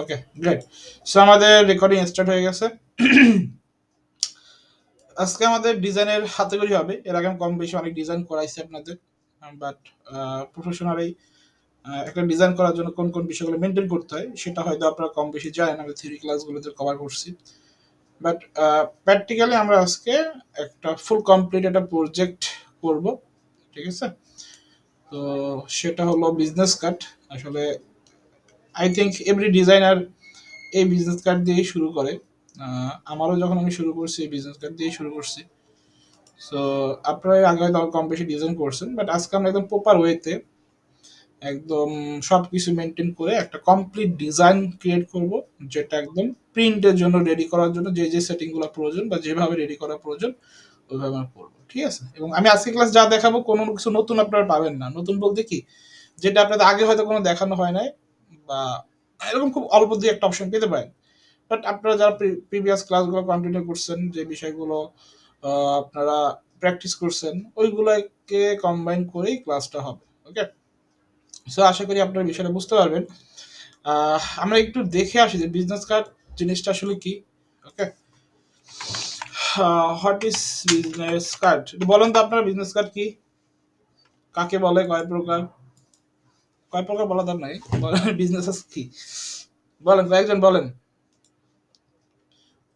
ওকে, great. So আমাদের recording start হয়ে গেছে। আজকে আমাদের ডিজাইনের হাতেখড়ি হবে। এর আগে আমি কম বেশি অনেক ডিজাইন করাইছি আপনাদের, বাট প্রফেশনালি একটা ডিজাইন করার জন্য কোন কোন বিষয়গুলো মেনটেন করতে হয় সেটা হয়তো আপনারা কম বেশি জানেন, আমি থিওরি ক্লাসগুলোতে কভার করছি। বাট প্র্যাকটিক্যালি আমরা আজকে একটা ফুল কমপ্লিট একটা প্রজেক্ট করব, ঠিক আছে? তো সেটা হলো বিজনেস কার্ড। আসলে আই থিঙ্ক এভরি ডিজাইনার এই বিজনেস কার্ড দিয়েই শুরু করে। আমারও যখন আমি শুরু করছি এই বিজনেস কার্ড দিয়েই শুরু করছি। সো আপনারা আগে হয়তো কম বেশি ডিজাইন করছেন, বাট আজকে আমরা একদম প্রপার ওয়েতে একদম সব কিছু মেনটেন করে একটা কমপ্লিট ডিজাইন ক্রিয়েট করব, যেটা একদম প্রিন্টের জন্য রেডি করার জন্য যে যে সেটিংগুলো প্রয়োজন বা যেভাবে রেডি করা প্রয়োজন ওইভাবে আমরা করবো, ঠিক আছে? এবং আমি আজকে ক্লাস যা দেখাবো কোনো কিছু নতুন আপনারা পাবেন না। নতুন বলতে কি, যেটা আপনাদের আগে হয়তো কোনো দেখানো হয় নাই, বা এরকম খুব অল্প দিয়ে একটা অপশন পেতে পারেন। বাট আপনারা যারা প্রিভিয়াস ক্লাসগুলো কন্টিনিউ করছেন, যে বিষয়গুলো আপনারা প্র্যাকটিস করছেন, ওইগুলোকে কম্বাইন করেই ক্লাসটা হবে। ওকে, সো আশা করি আপনারা বিষয়টা বুঝতে পারবেন। আমরা একটু দেখে আসি যে বিজনেস কার্ড জিনিসটা আসলে কি। ওকে, হোয়াট ইজ বিজনেস কার্ড? বলেন তো আপনারা বিজনেস কার্ড কি, কাকে বলে, কয় প্রকার? কয় প্রকার বলা দরকার নাই, বিজনেস কি বলেন, কয়েকজন বলেন।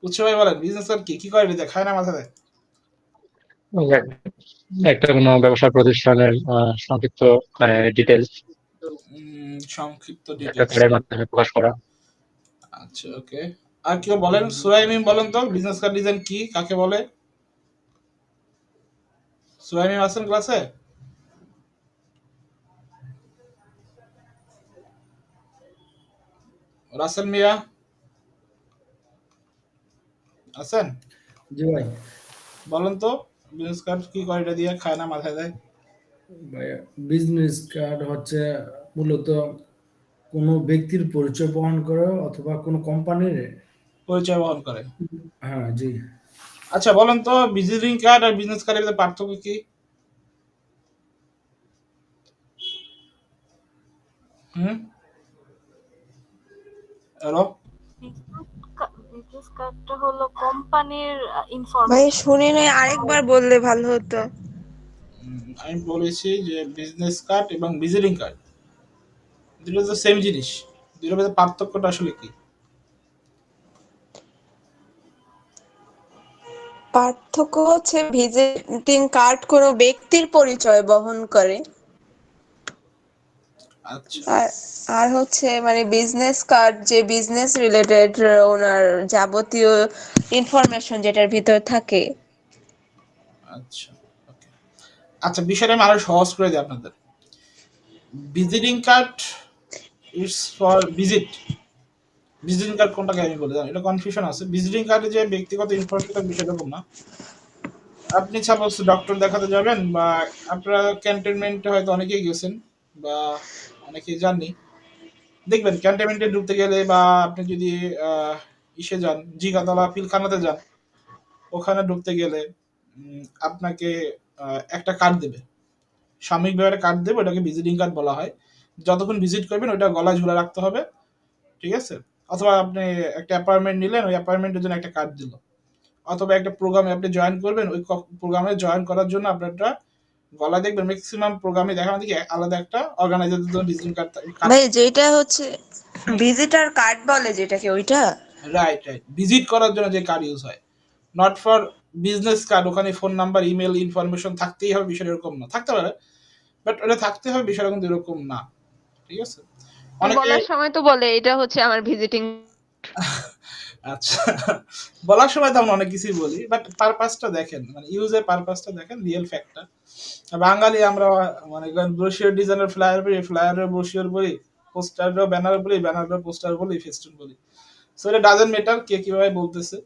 উৎস ভাই বলেন, বিজনেস কার্ড কি, কি করে এটা খায় না মাথা দেয়? একটা কোনো ব্যবসা প্রতিষ্ঠানের সংক্ষিপ্ত ডিটেলস সংক্ষিপ্ত একটা ডিটেলস। কার্ডের মাধ্যমে প্রকাশ করা। আচ্ছা, ওকে। আর কেউ বলেন, সুরাইমিম বলেন তো বিজনেস কার্ড ডিজাইন কি, কাকে বলে? সুরাইমিম আছেন ক্লাসে? রাসেল মিয়া আছেন? জি ভাই। বলেন তো বিজনেস কার্ড কি করে, এটা দিয়ে খায় না মাথায় দেয়? ভাইয়া, বিজনেস কার্ড হচ্ছে মূলত কোনো ব্যক্তির পরিচয় বহন করে অথবা কোনো কোম্পানির। পরিচয় বহন করে। হ্যাঁ জি। আচ্ছা বলেন তো ভিজিটিং কার্ড আর বিজনেস কার্ডের মধ্যে পার্থক্য কি? হুম, হ্যালো? বিজনেস কার্ডটা হলো কোম্পানির ভাই ইনফরমেশন। শুনি নাই, আরেকবার বললে ভালো হতো। আমি বলেছি যে বিজনেস কার্ড এবং ভিজিটিং কার্ড দুটো তো সেম জিনিস, দুটোর মধ্যে পার্থক্যটা আসলে কি? পার্থক্য হচ্ছে ভিজিটিং কার্ড কোনো ব্যক্তির পরিচয় বহন করে, আচ্ছা, আর আর হচ্ছে মানে বিজনেস কার্ড যে বিজনেস রিলেটেড ওনার যাবতীয় ইনফরমেশন যেটার ভিতর থাকে। আচ্ছা, ওকে। আচ্ছা, বিষয়টা আমি আরো সহজ করে দিই আপনাদের। Visiting card it's for visit. Visiting card কোনটাকে আমি বলে দিলাম, এটা কনফিউশন আছে। ভিজিটিং কার্ডে যে ব্যক্তিগত ইনফরমেশন বিষয় এরকম না। আপনি সাপোজ ডক্টর দেখাতে যাবেন, বা আপনারা ক্যান্টনমেন্টে হয়তো অনেকেই গেছেন, বা অনেকেই যাননি। দেখবেন ক্যান্টনমেন্টে ঢুকতে গেলে, বা আপনি যদি ইসে যান, জিগাতলা পিলখানাতে যান, ওখানে ঢুকতে গেলে আপনাকে একটা কার্ড দেবে, সাময়িকভাবে একটা কার্ড দেবে, ওটাকে ভিজিটিং কার্ড বলা হয়। যতক্ষণ ভিজিট করবেন ওটা গলায় ঝুলে রাখতে হবে, ঠিক আছে? অথবা আপনি একটা অ্যাপয়েন্টমেন্ট নিলেন, ওই অ্যাপয়েন্টমেন্টের জন্য একটা কার্ড দিল। অথবা একটা প্রোগ্রামে আপনি জয়েন করবেন, ওই প্রোগ্রামে জয়েন করার জন্য আপনার একটা গলায় দেখবেন ম্যাক্সিমাম প্রোগ্রামে দেখা যায় কি আলাদা একটা অর্গানাইজারের জন্য ভিজিটিং কার্ড। ভাই যেটা হচ্ছে ভিজিটার কার্ড বলে যেটাকে, ওইটা। রাইট, রাইট, ভিজিট করার জন্য যে কার্ড ইউজ হয়, নট ফর বিজনেস কার্ড। ওখানে ফোন নাম্বার, ইমেল ইনফরমেশন থাকতেই হবে, বিষয়টা এরকম না, থাকতে পারে, বাট ওটা থাকতে হবে, বিষয়টা কিন্তু এরকম না, ঠিক আছে? অনেকে বলার সময় তো বলে এটা হচ্ছে আমার ভিজিটিং। আচ্ছা, বলার সময় তো আমরা অনেক কিছুই বলি, বাট পারপাসটা দেখেন, মানে ইউজের পারপাসটা দেখেন, রিয়েল ফ্যাক্টটা। বাঙালি আমরা, মানে ব্রোশিওর ডিজাইনের ফ্লায়ার বলি, ফ্লায়ারের ব্রোশিওর বলি, পোস্টারও ব্যানার বলি, ব্যানারের পোস্টার বলি, ফেস্টুন বলি। সো এটা ডাজেন্ট ম্যাটার কে কিভাবে বলতেছে,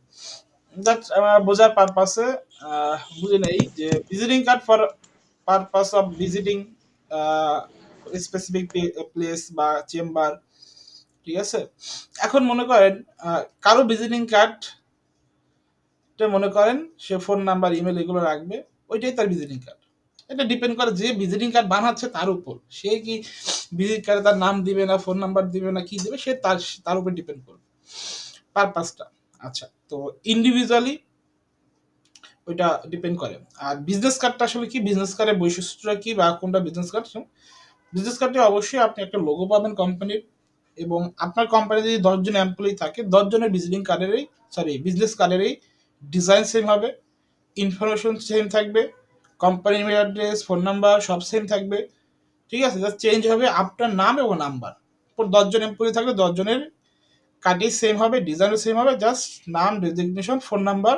দ্যাট বোঝার পারপাসে বুঝে নেই যে visiting card for purpose of visiting specific place বা চেম্বার, ঠিক আছে? এখন মনে করেন কারো ভিজিটিং কার্ড মনে করেন সে ফোন নাম্বার, ইমেল এগুলো রাখবে, ওইটাই তার ভিজিটিং কার্ড। এটা ডিপেন্ড করে যে ভিজিটিং কার্ড বানাচ্ছে তার উপর, সে কি ভিজিট কার্ডে তার নাম দিবে না ফোন নাম্বার দিবে না কি দিবে, সে তার উপর ডিপেন্ড করবে পারপাসটা। আচ্ছা, তো ইন্ডিভিজুয়ালি ওইটা ডিপেন্ড করে। আর বিজনেস কার্ডটা আসলে কি, বিজনেস কার্ডের বৈশিষ্ট্যটা কি বা কোনটা বিজনেস কার্ড? বিজনেস কার্ডে অবশ্যই আপনি একটা লোগো পাবেন কোম্পানির, এবং আপনার কোম্পানি যদি 10 জন এমপ্লয়ি থাকে 10 জনের ভিজিটিং কার্ডেরই বিজনেস কার্ডেরই ডিজাইন সেম হবে, ইনফরমেশন সেম থাকবে, company email address phone number সব সেম থাকবে, ঠিক আছে? জাস্ট চেঞ্জ হবে আপনার নাম এবং নাম্বার। 10 জন এমপ্লয়ি থাকলে 10 জনের কার্ডই সেম হবে, ডিজাইনও সেম হবে, জাস্ট নাম, ডেজিগনেশন, ফোন নাম্বার,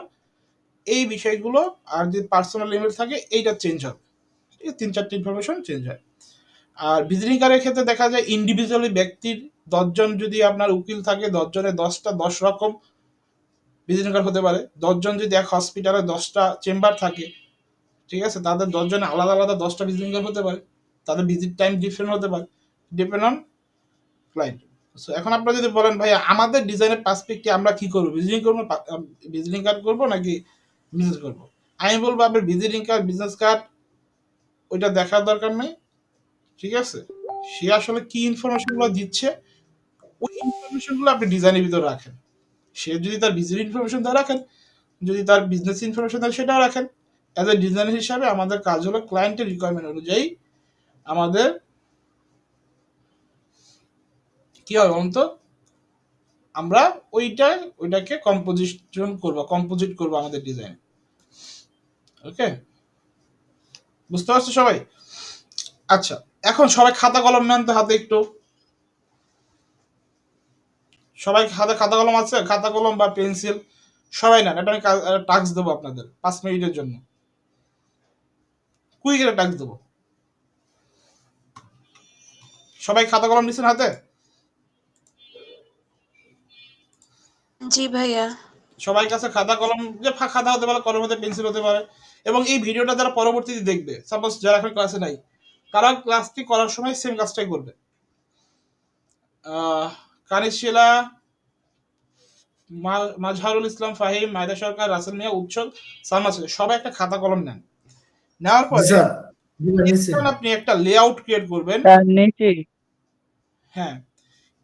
এই বিষয়গুলো। আর যদি পার্সোনাল ইমেল থাকে এইটা চেঞ্জ হবে, ঠিক আছে? 3-4টি ইনফরমেশন চেঞ্জ হয়। আর ভিজিটিং কার্ডের ক্ষেত্রে দেখা যায় ইন্ডিভিজুয়ালি ব্যক্তির 10 জন যদি আপনার উকিল থাকে 10 জনের 10 রকম ভিজিটিং কার্ড হতে পারে। 10 জন যদি এক হসপিটালে 10টা চেম্বার থাকে, ঠিক আছে, তাদের 10 জনের আলাদা আলাদা 10টা ভিজিটিং কার্ড হতে পারে, তাদের ভিজিট টাইম ডিফারেন্ট হতে পারে, ডিপেন্ড অন ক্লায়েন্ট। সো এখন আপনারা যদি বলেন ভাই আমাদের ডিজাইনের পার্সপেক্টিভ আমরা কি করবো, ভিজিটিং কার্ড করবো নাকি বিজনেস করবো? আমি বলবো আপনার ভিজিটিং কার্ড বিজনেস কার্ড ওইটা দেখার দরকার নেই, ঠিক আছে? সে আসলে কি ইনফরমেশনগুলো দিচ্ছে ওই ইনফরমেশনগুলো আপনি ডিজাইনের ভিতরে রাখেন। সে যদি তার ভিজিট ইনফরমেশন দেওয়া রাখেন, যদি তার বিজনেস ইনফরমেশন দেয় সেটাও রাখেন। অ্যাজ এ ডিজাইনার হিসাবে আমাদের কাজ হলো ক্লায়েন্টের রিকোয়ারমেন্ট অনুযায়ী আমাদের কি হবে বলুন তো, আমরা ওইটাকে কম্পোজিট করবো আমাদের ডিজাইন। ওকে, বুঝতে পারছো সবাই? আচ্ছা, এখন সবাই খাতা কলম নেন তো হাতে একটু। সবাই হাতে খাতা কলম আছে? খাতা কলম বা পেন্সিল সবাই নেন। এটা আমি টাস্ক দেবো আপনাদের 5 মিনিটের জন্য, কুইক একটা টাস্ক দেবো। সবাই খাতা কলম নিচ্ছেন হাতে? জি ভাইয়া। সবাই কাছে খাতা কলম, যে খাতা হতে পারে, কলম হতে পেন্সিল হতে পারে। এবং এই ভিডিওটা যারা পরবর্তীতে দেখবে, সাপোজ যারা এখন ক্লাসে নাই, তারা ক্লাসটি করার সময় সেম কাজটাই করবে। কানিশিলা, মাজহারুল ইসলাম ফাহিম, মায়দা সরকার, রাসেল মিয়া, উজ্জ্বল, সালমা, সবাই একটা খাতা কলম নেন। নেওয়ার পরে আপনি একটা লেআউট ক্রিয়েট করবেন। হ্যাঁ,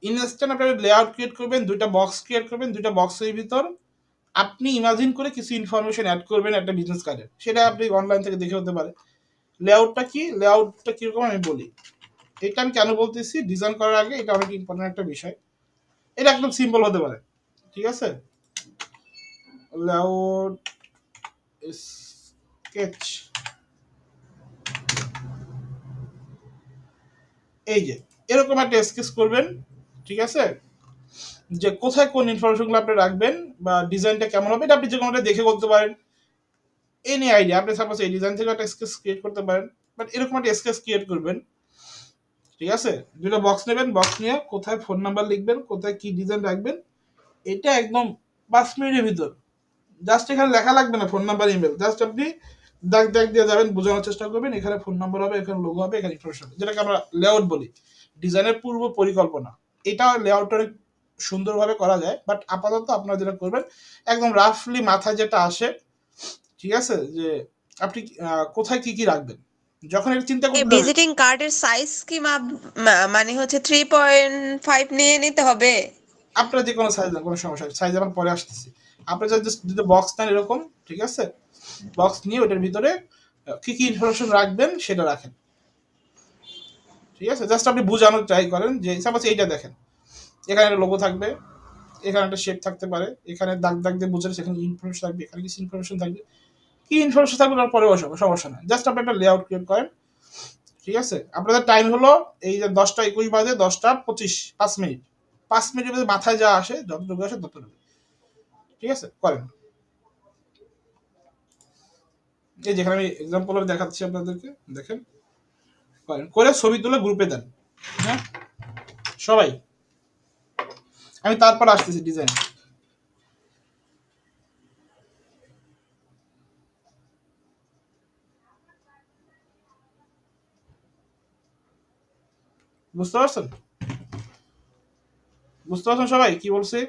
ইনস্ট্যান্ট আপনি লেআউট ক্রিয়েট করবেন, 2টা বক্স ক্রিয়েট করবেন, 2টা বক্সের ভিতর আপনি ইমাজিন করে কিছু ইনফরমেশন অ্যাড করবেন একটা বিজনেস কার্ডের। সেটা আপনি অনলাইন থেকে দেখে হতে পারে। লেআউটটা কিরকম আমি বলি। এটা আমি কেন বলতেছি, ডিজাইন করার আগে এটা অনেক ইম্পর্টেন্ট একটা বিষয়। এটা একদম সিম্পল হতে পারে, ঠিক আছে? লেআউট স্কেচ, এই যে এরকম একটা স্কেচ করবেন, ঠিক আছে? যে কোথায় কোন ইনফরমেশনগুলো আপনি রাখবেন বা ডিজাইনটা কেমন হবে, এটা আপনি যে কোনোটা দেখে করতে পারেন। এনি আইডিয়া, আপনি সাপোজ এই ডিজাইন থেকে একটা স্কেচ ক্রিয়েট করতে পারেন, বাট এরকম একটা স্কেচ ক্রিয়েট করবেন, ঠিক আছে? 2টা বক্স নেবেন, বক্স নিয়ে কোথায় ফোন নাম্বার লিখবেন, কোথায় কি ডিজাইন রাখবেন, এটা একদম 5 মিনিটের ভিতর। জাস্ট এখানে লেখা লাগবে না ফোন নাম্বার, ইমেল, জাস্ট আপনি দাগ দিয়ে যাবেন, বোঝানোর চেষ্টা করবেন। এখানে ফোন নাম্বার হবে, এখানে লোগো হবে, এখানে ইনফরমেশন হবে, যেটাকে আমরা লেআউট বলি, ডিজাইনের পূর্ব পরিকল্পনা। এটা লেআউট অনেক সুন্দরভাবে করা যায়, বাট আপাতত আপনারা যেটা করবেন একদম রাফলি মাথায় যেটা আসে, ঠিক আছে, যে আপনি কোথায় কি রাখবেন যখন এটা চিন্তা করতে হবে। ভিজিটিং কার্ডের সাইজ কি মানে হচ্ছে 3.5 নিয়ে নিতে হবে? আপনার যে কোনো সাইজ না, কোনো সমস্যা নেই, সাইজ আমার পরে আসতেছি। আপনি জাস্ট যদি বক্স নেন এরকম, ঠিক আছে, বক্স নিয়ে ওটার ভিতরে কি ইনফরমেশন রাখবেন সেটা রাখেন, ঠিক আছে? জাস্ট আপনি বোঝানোর ট্রাই করেন। যে সাপোজ এইটা দেখেন, এখানে একটা লোগো থাকবে, এখানে একটা শেপ থাকতে পারে, এখানে দাগ দিয়ে বোঝালে সেখানে ইনফরমেশন থাকবে, এখানে কিছু ইনফরমেশন থাকবে, কি ইনফরমেশন থাকবে তার পরে সমস্যা নেই। জাস্ট আপনি একটা লেআউট ক্রিয়েট করেন, ঠিক আছে? আপনাদের টাইম হলো এই যে 10টা 21 বাজে 10টা 25, 5 মিনিট। 5 মিনিটের মধ্যে মাথায় যা আসে, যতটুকু আসে ততটুকু, ঠিক আছে, করেন। এই যেখানে আমি এক্সাম্পল দেখাচ্ছি আপনাদেরকে, দেখেন, করেন, করে ছবি তুলে গ্রুপে দেন। হ্যাঁ সবাই, আমি তারপর আসতেছি ডিজাইন। বুঝতে পারছেন সবাই কি বলছে?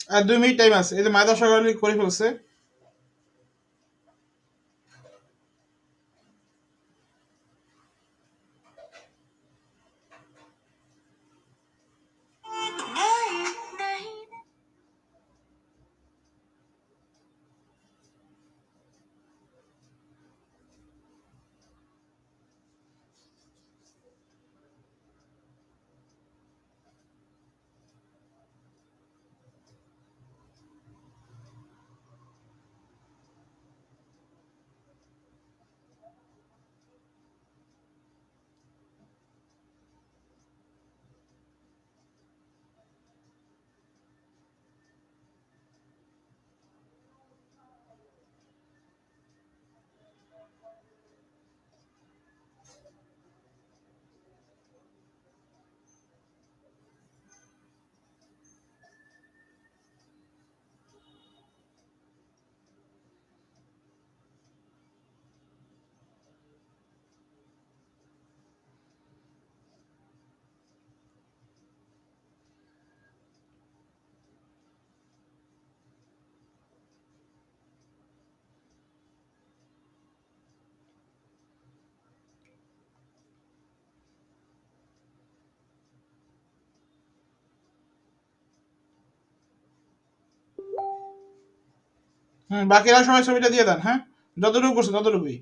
আর 2 মিনিট টাইম আছে। এই যে মায়দা সাগর করে ফেলছে। বাকিরা সবাই ছবিটা দিয়ে দেন। হ্যাঁ, যতটুকু করছে ততটুকুই।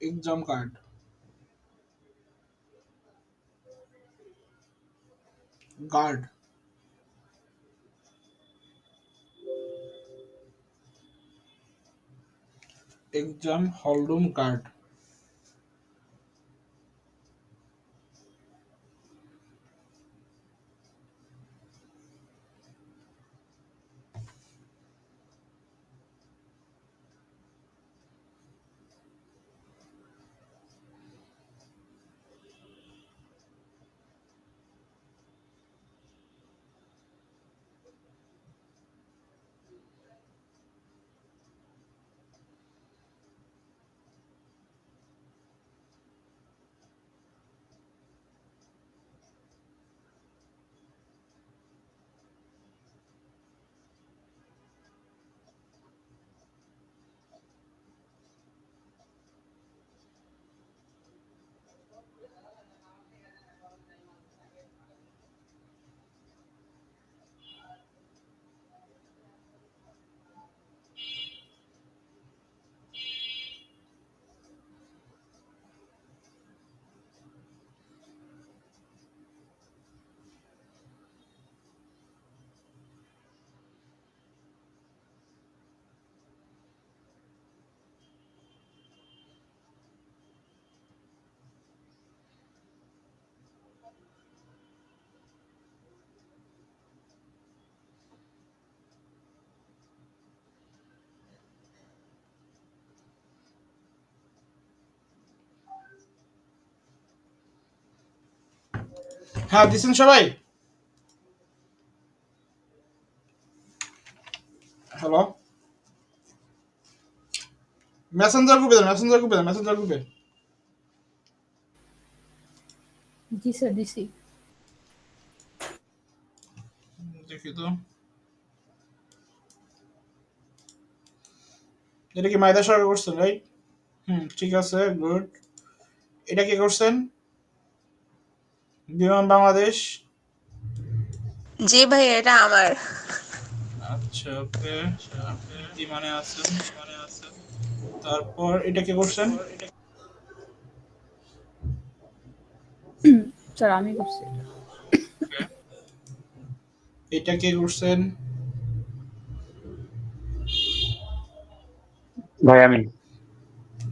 Exam card, guard, exam hall room card. হ্যাঁ, দিছেন সবাই? হ্যালো, মেসেঞ্জার গ্রুপে দেন, মেসেঞ্জার গ্রুপে দেন, মেসেঞ্জার গ্রুপে। জি স্যার দিছি। দেখি তো, এটা কি মায়দা সরকার করছেন, রাইট? ঠিক আছে, গুড। এটা কি করছেন? বিমান বাংলাদেশ। জি ভাই, এটা আমার। আচ্ছা, ওকে। বিমানে আছেন। তারপর এটা কি করছেন? স্যার আমি করছি এটা। Okay. এটা কি করছেন? ভাই আমি।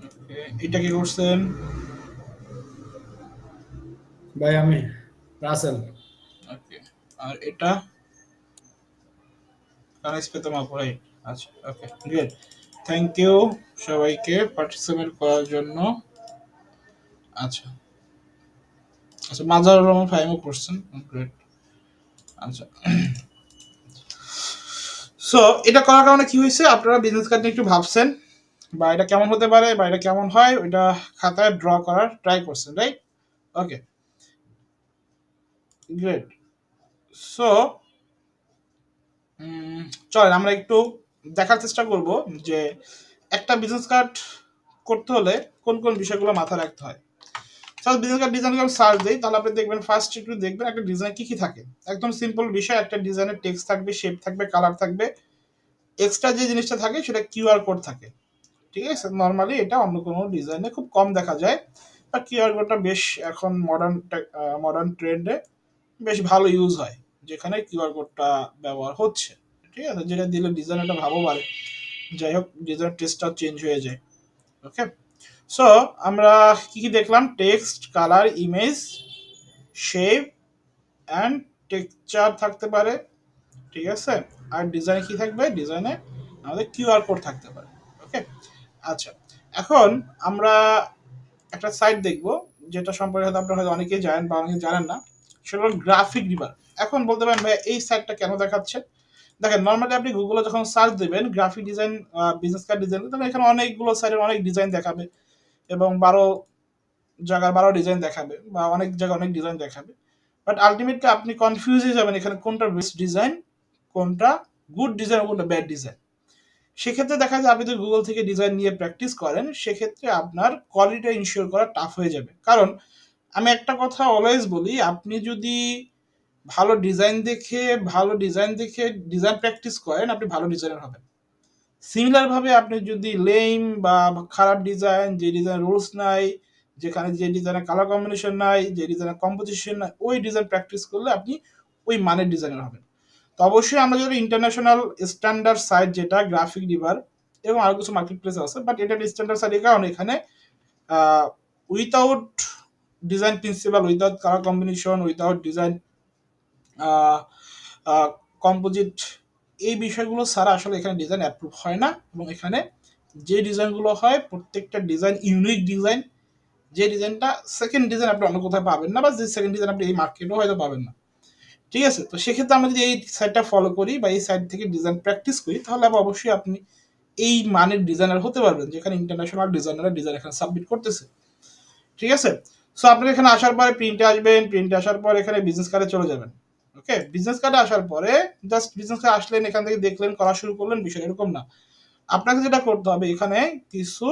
Okay. এটা কি করছেন? ভাই আমি রাসেল। ওকে। আর এটা কানেস পেতাম রাইট। আচ্ছা, ওকে, গ্রেট। থ্যাংক ইউ সবাইকে পার্টিসিপেট করার জন্য। আচ্ছা আচ্ছা, মাজারুর রহমান ফাহিমও করছেন, গ্রেট। আচ্ছা, সো এটা করার কারণে কি হয়েছে, আপনারা বিজনেস কার্ড নিয়ে একটু ভাবছেন, বা এটা কেমন হতে পারে বা এটা কেমন হয় ওইটা খাতায় ড্র করার ট্রাই করছেন, রাইট? ওকে, গ্রেট। সো চলেন আমরা একটু দেখার চেষ্টা করব যে একটা বিজনেস কার্ড করতে হলে কোন কোন বিষয়গুলো মাথায় রাখতে হয়। বিজনেস কার্ড ডিজাইন করে সার্চ দিই, তাহলে আপনি দেখবেন ফার্স্ট একটু দেখবেন একটা ডিজাইন কি কি থাকে। একদম সিম্পল বিষয়, একটা ডিজাইনের টেক্সট থাকবে, শেপ থাকবে, কালার থাকবে, এক্সট্রা যে জিনিসটা থাকে সেটা কিউআর কোড থাকে। ঠিক আছে, নর্মালি এটা অন্য কোনো ডিজাইনে খুব কম দেখা যায়, আর কিউআর কোডটা বেশ এখন মডার্ন ট্রেন্ডে বেশ ভালো ইউজ হয়, যেখানে কিউআর কোডটা ব্যবহার হচ্ছে। ঠিক আছে, যেটা দিলে ডিজাইন একটা ভালো বাড়ে, যাই হোক ডিজাইন টেস্টটা চেঞ্জ হয়ে যায়। ওকে, সো আমরা কি কি দেখলাম, text, colour, image, shape and texture থাকতে পারে। ঠিক আছে, আর ডিজাইনে কি থাকবে, ডিজাইনে আমাদের কিউআর কোড থাকতে পারে। ওকে, আচ্ছা, এখন আমরা একটা সাইট দেখব যেটা সম্পর্কে হয়তো আপনারা হয়তো অনেকেই জানেন বা অনেকে জানেন না, সেটা হলো গ্রাফিক রিভার। এখন বলতে পারেন ভাই এই সাইটটা কেন দেখাচ্ছে? দেখেন, নর্মালি আপনি গুগলে যখন সার্চ দেবেন graphic design, business card design, তাহলে এখানে অনেকগুলো সাইটের অনেক ডিজাইন দেখাবে এবং 12 জায়গার 12 ডিজাইন দেখাবে, বা অনেক জায়গায় অনেক ডিজাইন দেখাবে। বাট আলটিমেটলি আপনি কনফিউজ হয়ে যাবেন এখানে কোনটা বেস্ট ডিজাইন, কোনটা গুড ডিজাইন, কোনটা ব্যাড ডিজাইন। সেক্ষেত্রে দেখা যায় আপনি যদি গুগল থেকে ডিজাইন নিয়ে প্র্যাকটিস করেন, সেক্ষেত্রে আপনার কোয়ালিটি ইনশিওর করা টাফ হয়ে যাবে। কারণ আমি একটা কথা অলওয়েজ বলি, আপনি যদি ভালো ডিজাইন দেখে ডিজাইন প্র্যাকটিস করেন, আপনি ভালো ডিজাইনার হবেন। সিমিলার ভাবে আপনি যদি লেম বা খারাপ ডিজাইন, যে ডিজাইন রুলস নাই, যেখানে যে ডিজাইনের কালার কম্বিনেশন নাই, যে ডিজাইনের কম্পোজিশন নাই, ওই ডিজাইন প্র্যাকটিস করলে আপনি ওই মানের ডিজাইনার হবেন। তো অবশ্যই আমরা যদি ইন্টারন্যাশনাল স্ট্যান্ডার্ড সাইট যেটা গ্রাফিক রিভার এবং আরো কিছু মার্কেট প্লেস আছে, বাট এটা স্ট্যান্ডার্ড সাইট এই কারণে এখানে without design principal, without colour combination, without design composite, এই বিষয়গুলো ছাড়া আসলে এখানে ডিজাইন অ্যাপ্রুভ হয় না। এবং এখানে যে ডিজাইনগুলো হয় প্রত্যেকটা ডিজাইন ইউনিক ডিজাইন, যে ডিজাইনটা সেকেন্ড ডিজাইন আপনি অন্য কোথাও পাবেন না, বা যে সেকেন্ড ডিজাইন আপনি এই মার্কেটেও হয়তো পাবেন না। ঠিক আছে, তো সেক্ষেত্রে আমরা যদি এই সাইটটা ফলো করি বা এই সাইট থেকে ডিজাইন প্র্যাকটিস করি, তাহলে অবশ্যই আপনি এই মানের ডিজাইনার হতে পারবেন, যেখানে ইন্টারন্যাশনাল ডিজাইনাররা ডিজাইন এখানে সাবমিট করতেছে। ঠিক আছে, সো আপনি এখানে আসার পরে প্রিন্টে আসবেন, প্রিন্টে আসার পর এখানে বিজনেস কার্ডে চলে যাবেন। ওকে, বিজনেস কার্ডে আসার পরে জাস্ট বিজনেস কার্ড আসলেন, এখান থেকে দেখলেন, করা শুরু করলেন, বিষয় এরকম না। আপনাকে যেটা করতে হবে, এখানে কিছু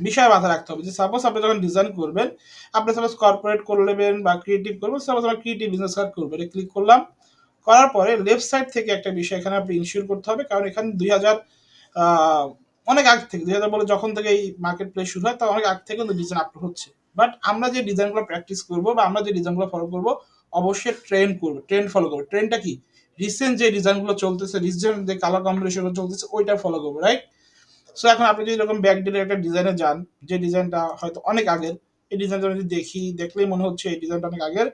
বিষয় মাথায় রাখতে হবে। যে সাপোজ আপনি যখন ডিজাইন করবেন, আপনি সাপোজ কর্পোরেট করে নেবেন বা ক্রিয়েটিভ করবেন, সাপোজ আমরা ক্রিয়েটিভ বিজনেস কার্ড করবো, এটা ক্লিক করলাম। করার পরে লেফট সাইড থেকে একটা বিষয় এখানে আপনি ইনশিওর করতে হবে, কারণ এখানে 2000 অনেক আগ থেকে 2000 বলে যখন থেকে এই মার্কেট প্লেস শুরু হয়, তার অনেক আগ থেকে ডিজাইন আপলোড হচ্ছে। বাট আমরা যে ডিজাইনগুলো প্র্যাকটিস করবো বা আমরা যে ডিজাইনগুলো ফলো করবো, অবশ্যই ট্রেন্ড ফলো করবো। ট্রেন্ডটা কি, রিসেন্ট যে ডিজাইনগুলো চলতেছে, রিসেন্ট যে কালার কম্বিনেশনগুলো চলতেছে, ওইটা ফলো করবো, রাইট? সো এখন আপনি যদি এরকম ব্যাক ডেটের একটা ডিজাইনে যান, যে ডিজাইনটা হয়তো অনেক আগের, এই ডিজাইনটা যদি দেখলেই মনে হচ্ছে এই ডিজাইনটা অনেক আগের,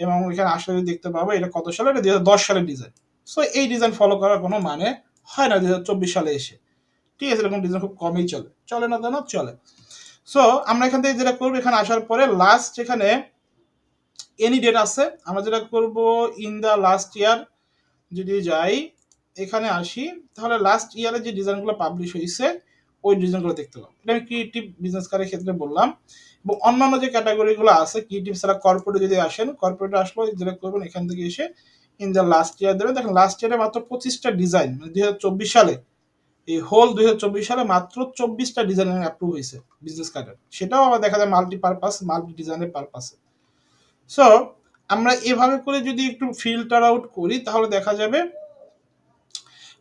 এবং এখানে আসলে যদি দেখতে পাবো এটা কত সালে, এটা 2010 সালের ডিজাইন। সো এই ডিজাইন ফলো করার কোনো মানে হয় না 2024 সালে এসে। ঠিক আছে, এরকম ডিজাইন খুব কমই চলে না, না চলে। সো আমরা এখান থেকে যেটা করবো, এখানে আসার পরে লাস্ট যেখানে এনি ডেট আছে, আমরা যেটা করব ইন দ্য লাস্ট ইয়ার যদি যাই, এখানে আসি, তাহলে লাস্ট ইয়ারে যে ডিজাইনগুলো পাবলিশ হয়েছে ওই ডিজাইনগুলো দেখতে পাবো। এটা আমি ক্রিয়েটিভ বিজনেস কার্ডের ক্ষেত্রে বললাম। এবং অন্যান্য যে ক্যাটাগরিগুলো আছে, ক্রিয়েটিভ ছাড়া কর্পোরেটে যদি আসেন, কর্পোরেটে আসলে যেটা করবেন, এখান থেকে এসে ইন দ্য লাস্ট ইয়ার দেবেন। দেখেন লাস্ট ইয়ারে মাত্র 25টা ডিজাইন, মানে 2024 সালে, এই হোল 2024 সালে মাত্র 24টা ডিজাইন অ্যাপ্রুভ হয়েছে বিজনেস কার্ডের। সেটাও আবার দেখা যায় মাল্টি ডিজাইনের পারপাসে। সো আমরা এভাবে করে যদি একটু ফিল্টার আউট করি, তাহলে দেখা যাবে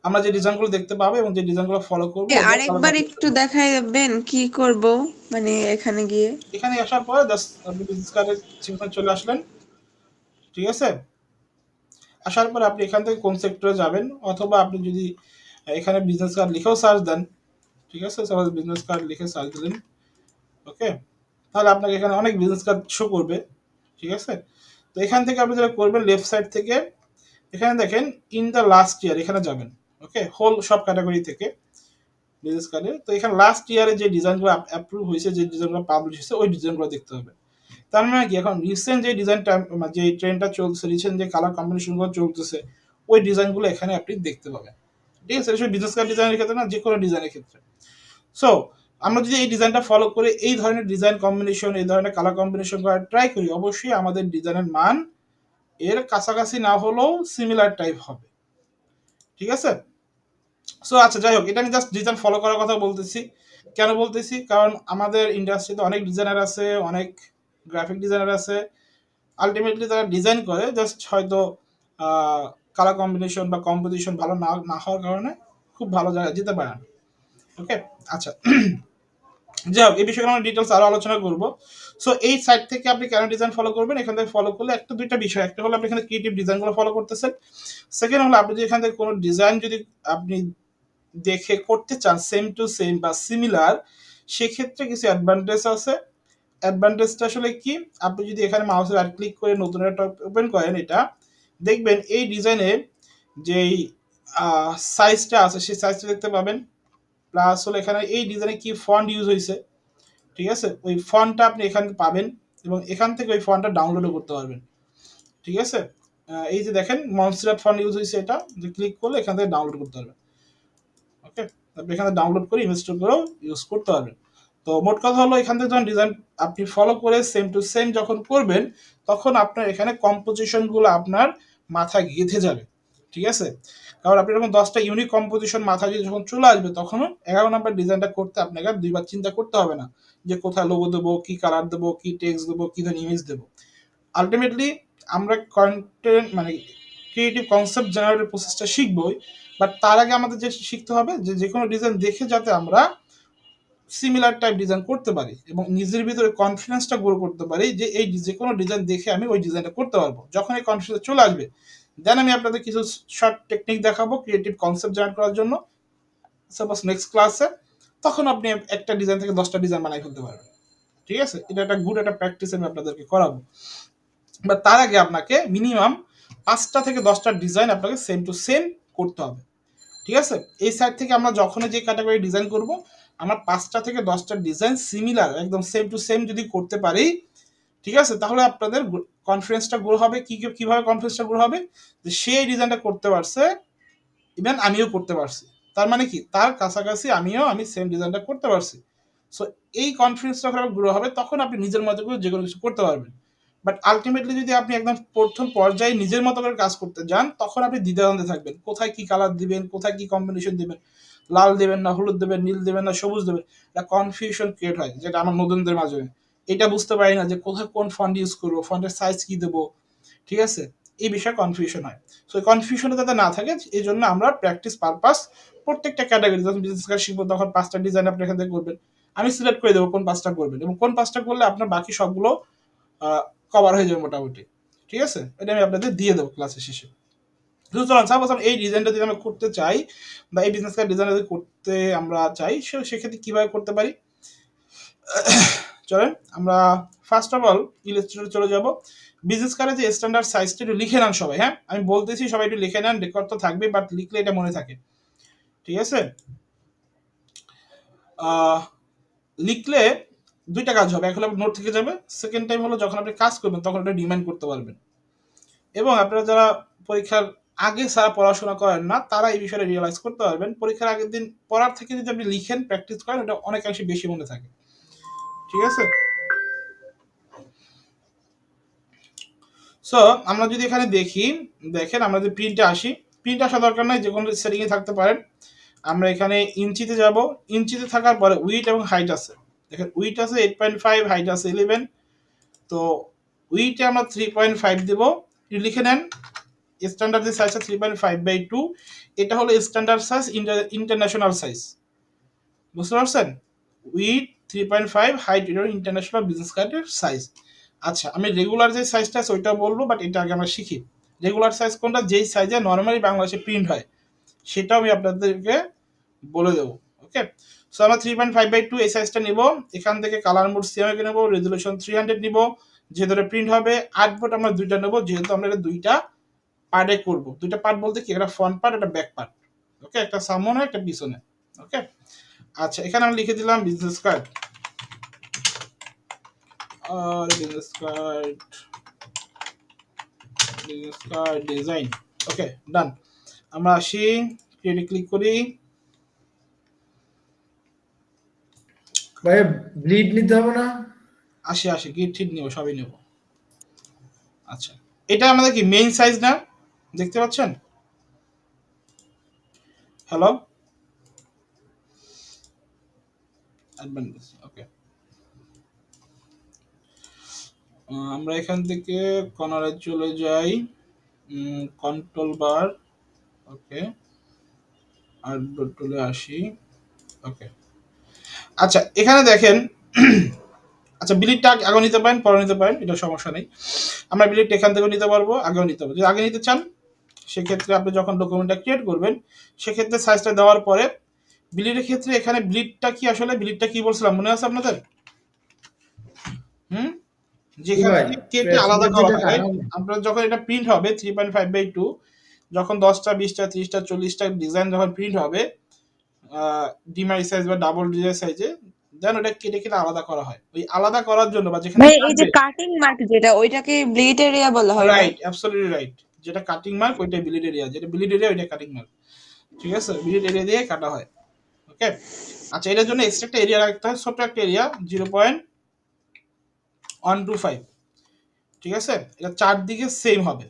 আমরা যে ডিজাইনগুলো দেখতে পাবো এবং যে ডিজাইনগুলো ফলো করবো। আরেকবার একটু দেখাবেন কি করব, মানে এখানে গিয়ে, এখানে আসার পরে জাস্ট আপনি বিজনেস কার্ডের সেকশনে চলে আসলেন। ঠিক আছে, আসার পরে আপনি এখান থেকে কোন সেক্টরে যাবেন, অথবা আপনি যদি এখানে বিজনেস কার্ড লিখেও সার্চ দেন, ঠিক আছে, সাপোজ বিজনেস কার্ড লিখে সার্চ দিলেন, ওকে, তাহলে আপনাকে এখানে অনেক বিজনেস কার্ড শো করবে। ঠিক আছে, তো এখান থেকে আপনি যেটা করবেন, লেফট সাইড থেকে এখানে দেখেন ইন দ্য লাস্ট ইয়ার, এখানে যাবেন। ওকে, হোল সব ক্যাটাগরি থেকে বিজনেস কার্ডের। তো এখানে লাস্ট ইয়ারে যে ডিজাইনগুলো অ্যাপ্রুভ হয়েছে, যে ডিজাইনগুলো পাবলিশ হয়েছে, ওই ডিজাইনগুলো দেখতে হবে। তার মানে কি, এখন রিসেন্ট যে ডিজাইনটা, যে ট্রেন্ডটা চলছে, রিসেন্ট যে কালার কম্বিনেশনগুলো চলতেছে, ওই ডিজাইনগুলো এখানে আপনি দেখতে পাবেন। ঠিক আছে, শুধু বিজনেস কার্ড ডিজাইনের ক্ষেত্রে না, যে কোনো ডিজাইনের ক্ষেত্রে। সো আমরা যদি এই ডিজাইনটা ফলো করে এই ধরনের ডিজাইন কম্বিনেশন, এই ধরনের কালার কম্বিনেশন করার ট্রাই করি, অবশ্যই আমাদের ডিজাইনের মান এর কাছাকাছি না হলেও সিমিলার টাইপ হবে। ঠিক আছে। সো আচ্ছা, যাই হোক, এটা আমি জাস্ট ডিজাইন ফলো করার কথা বলতেছি। কেন বলতেছি, কারণ আমাদের ইন্ডাস্ট্রিতে অনেক ডিজাইনার আছে, অনেক গ্রাফিক ডিজাইনার আছে, আলটিমেটলি তারা ডিজাইন করে, জাস্ট হয়তো কালার কম্বিনেশন বা কম্পোজিশন ভালো না হওয়ার কারণে খুব ভালো জায়গায় যেতে পারে না। ওকে, আচ্ছা, যাই হোক, এই বিষয়ে আমরা ডিটেলস আরো আলোচনা করবো। সো এই সাইট থেকে আপনি কেন ডিজাইন ফলো করবেন, এখান থেকে ফলো করলে একটা দুইটা বিষয়, একটা হলো আপনি এখানে ক্রিয়েটিভ ডিজাইনগুলো ফলো করতেছেন, সেকেন্ড হলো আপনি যদি এখান থেকে কোনো ডিজাইন যদি আপনি দেখে করতে চান সেম টু সেম বা সিমিলার, সেক্ষেত্রে কিছু অ্যাডভান্টেজ আছে। অ্যাডভান্টেজটা আসলে কি, আপনি যদি এখানে মাউসে রাইট ক্লিক করে নতুন একটা ওপেন করেন, এটা দেখবেন এই ডিজাইনের যেই সাইজটা আছে সেই সাইজটা দেখতে পাবেন। প্লাস হলো এখানে এই ডিজাইনে কি ফন্ট ইউজ হয়েছে, ঠিক আছে, ওই ফন্টটা আপনি এখানে পাবেন, এবং এখান থেকে ওই ফন্টটা ডাউনলোডও করতে পারবেন। ঠিক আছে, এই যে দেখেন মনস্টার ফন্ট ইউজ হয়েছে, এটা যে ক্লিক করলে এখান থেকে ডাউনলোড করতে পারবেন। ওকে, আপনি এখানে ডাউনলোড করে ইনস্টল করেও ইউজ করতে পারবেন। তো মোট কথা হলো, এখান থেকে যখন ডিজাইন আপনি ফলো করে সেম টু সেম যখন করবেন, তখন আপনার এখানে কম্পোজিশনগুলো আপনার মাথায় গেঁথে যাবে। ঠিক আছে, কারণ আপনি যখন 10টা ইউনিক কম্পোজিশন মাথায় যখন চলে আসবে, তখনও 11 নম্বর ডিজাইনটা করতে আপনাকে দুইবার চিন্তা করতে হবে না যে কোথায় লোগো দেবো, কি কালার দেবো, কি টেক্সট দেবো, কি ধরনের ইমেজ দেবো। আলটিমেটলি আমরা কন্টেন্ট মানে ক্রিয়েটিভ কনসেপ্ট জেনারেটের প্রসেসটা শিখবই, বাট তার আগে আমাদের যে শিখতে হবে যে কোনো ডিজাইন দেখে যাতে আমরা সিমিলার টাইপ ডিজাইন করতে পারি, এবং নিজের ভিতরে কনফিডেন্সটা গ্রো করতে পারি যে এই যে কোনো ডিজাইন দেখে আমি ওই ডিজাইনটা করতে পারবো। যখন এই কনফিডেন্স চলে আসবে, দেন আমি আপনাদের কিছু শর্ট টেকনিক দেখাবো ক্রিয়েটিভ কনসেপ্ট জেনারেট করার জন্য, সাপোজ নেক্সট ক্লাসে, তখন আপনি একটা ডিজাইন থেকে 10টা ডিজাইন বানাই ফেলতে পারবেন। ঠিক আছে, এটা একটা গুড একটা প্র্যাকটিস আমি আপনাদেরকে করাবো। বাট তার আগে আপনাকে মিনিমাম 5টা থেকে 10টা ডিজাইন আপনাকে সেম টু সেম করতে হবে। ঠিক আছে, এই সাইড থেকে আমরা যখনই যে ক্যাটাগরি ডিজাইন করব, আমরা 5টা থেকে 10টা ডিজাইন সিমিলার একদম সেম টু সেম যদি করতে পারি, ঠিক আছে, তাহলে আপনাদের কনফিডেন্সটা গ্রো হবে। কিভাবে কনফিডেন্সটা গ্রো হবে, যে সেই ডিজাইনটা করতে পারছে, ইভেন আমিও করতে পারছি, তার মানে কি তার কাছাকাছি আমি সেম ডিজাইনটা করতে পারছি। সো এই কনফিডেন্সটা যখন গ্রো হবে, তখন আপনি নিজের মতো করে যে কোনো কিছু করতে পারবেন। বাট আলটিমেটলি যদি আপনি একদম প্রথম পর্যায়ে নিজের মতো করে কাজ করতে যান, তখন আপনি দ্বিধাদ্বন্দ্বে থাকবেন, কোথায় কি কালার দিবেন, কোথায় কি কম্বিনেশন দিবেন, লাল দেবেন না হলুদ দেবেন, নীল দেবেন না সবুজ দেবেন, একটা কনফিউশন ক্রিয়েট হয়, যেটা আমার নতুনদের মাঝে এটা বুঝতে পারি না যে কোথায় কোন ফন্ট ইউজ করবো, ফন্টের সাইজ কি দেবো। ঠিক আছে, এই বিষয়ে কনফিউশন হয়। সো এই কনফিউশনটা যাতে না থাকে, এই জন্য আমরা প্র্যাকটিস পারপাস প্রত্যেকটা ক্যাটাগরি যখন বিজনেস কাজ শিখবো, তখন 5টা ডিজাইন আপনি এখান থেকে করবেন, আমি সিলেক্ট করে দেবো কোন 5টা করবেন, এবং কোন 5টা করলে আপনার বাকি সবগুলো কভার হয়ে যাবে মোটামুটি। ঠিক আছে, এটা আমি আপনাদের দিয়ে দেবো ক্লাসের শেষে। সুতরাং সাপোজ এই ডিজাইনটা যদি আমরা করতে চাই, বা এই বিজনেস কার্ড ডিজাইনটা যদি করতে আমরা চাই, সেক্ষেত্রে কিভাবে করতে পারি, চলেন আমরা ফার্স্ট অফ অল ইলাস্ট্রেটরে চলে যাব। বিজনেস কার্ডে যে স্ট্যান্ডার্ড সাইজটা একটু লিখে নেন সবাই। হ্যাঁ, আমি বলতেছি সবাই একটু লিখে নেন, রেকর্ড তো থাকবে, বাট লিখলে এটা মনে থাকে। ঠিক আছে, লিখলে দুইটা কাজ হবে, এক হলো নোট থেকে যাবে, সেকেন্ড টাইম হলো যখন আপনি কাজ করবেন তখন এটা রিমাইন্ড করতে পারবেন। এবং আপনারা যারা পরীক্ষার আগে সারা পড়াশোনা করেন না, তারা এই বিষয়টা রিয়েলাইজ করতে পারবেন, পরীক্ষার আগের দিন পড়ার থেকে যদি আপনি লিখেন, প্র্যাকটিস করেন, এটা অনেকাংশে বেশি মনে থাকে। ঠিক আছে, সো আমরা যদি এখানে দেখেন, আমরা যদি প্রিন্টে আসি, প্রিন্ট আসা দরকার নাই, যে কোনো সেটিংয়ে থাকতে পারেন। আমরা এখানে ইঞ্চিতে যাব, ইঞ্চিতে থাকার পরে উইথ এবং হাইট আছে, দেখেন উইথ আছে 8.5, হাইট আছে 11। তো উইথে আমরা 3.5 দেব, লিখে নেন স্ট্যান্ডার্ড যে সাইজটা 3.5/2, এটা হলো স্ট্যান্ডার্ড সাইজ, ইন্টারন্যাশনাল সাইজ, বুঝতে পারছেন? উইথ 3.5, হাইট এটা ইন্টারন্যাশনাল বিজনেস কার্ডের সাইজ। আচ্ছা, আমি রেগুলার যে সাইজটা আছে ওইটা বলবো, বাট এটা আগে আমরা শিখি। রেগুলার সাইজ কোনটা, যেই সাইজে নর্মালি বাংলাদেশে প্রিন্ট হয়, সেটাও আমি আপনাদেরকে বলে দেবো। ওকে, সো আমরা 3.5/2 এই সাইজটা নিব, এখান থেকে কালার মোড সিএমএকে নেব, রেজুলেশন 300 নিব, যেহেতু প্রিন্ট হবে। আর্টবোর্ড আমরা দুইটা নেব, যেহেতু আমরা এটা দুইটা পার্টে করবো। দুইটা পার্ট বলতে কি, একটা ফ্রন্ট পার্ট, একটা ব্যাক পার্ট। ওকে, একটা সামনে একটা পিছনে। ওকে, আচ্ছা এখানে আমি লিখে দিলাম বিজনেস কার্ড আর বিজনেস কার্ড ডিজাইন। ওকে, ডান। আমরা আসি, ক্রিয়েটে ক্লিক করি। ভাই ব্লিড নিতে হবে না? আসি গিট ঠিক নেব, সবই নেব। আচ্ছা, এটা আমাদের কি মেইন সাইজ না, দেখতে পাচ্ছেন? Hello, advantage. ওকে, আমরা এখান থেকে কর্নারে চলে যাই, কন্ট্রোল বার। ওকে, আর টুলে আসি। ওকে, আচ্ছা এখানে দেখেন আচ্ছা বিলিটটা আগে নিতে পারেন, পরে নিতে পারেন, এটা সমস্যা নেই। আমরা বিলিটটা এখান থেকেও নিতে পারবো, আগেও নিতে পারবো। যদি আগে নিতে চান সেক্ষেত্রে আপনি যখন ডকুমেন্টটা ক্রিয়েট করবেন সেক্ষেত্রে সাইজটা দেওয়ার পরে বিলিটের ক্ষেত্রে এখানে বিলিটটা কি, আসলে বিলিটটা কি বলছিলাম মনে আছে আপনাদের? যেখানে কেটে আলাদা করা হয়, আপনার যখন এটা প্রিন্ট হবে 3.5/2, যখন 10টা 20টা 30টা 40টা ডিজাইন যখন প্রিন্ট হবে ডিমাই সাইজ বা ডাবল ডিজাইন সাইজে, দেন ওটা কেটে কেটে আলাদা করা হয়। ওই আলাদা করার জন্য বা যেখানে ভাই এই যে কাটিং মার্ক যেটা, ওইটাকে ব্লিড এরিয়া বলা হয়। Right, absolutely right. যেটা কাটিং মার্ক ওইটা ব্লিড এরিয়া, যেটা ব্লিড এরিয়া ওইটা কাটিং মার্ক। ঠিক আছে, ব্লিড এরিয়া দিয়ে কাটা হয়। ওকে, আচ্ছা এটার জন্য এক্সট্রা একটা এরিয়া রাখতে হয়, ছোট একটা এরিয়া 0.125। ঠিক আছে, এটা চারদিকে সেম হবে।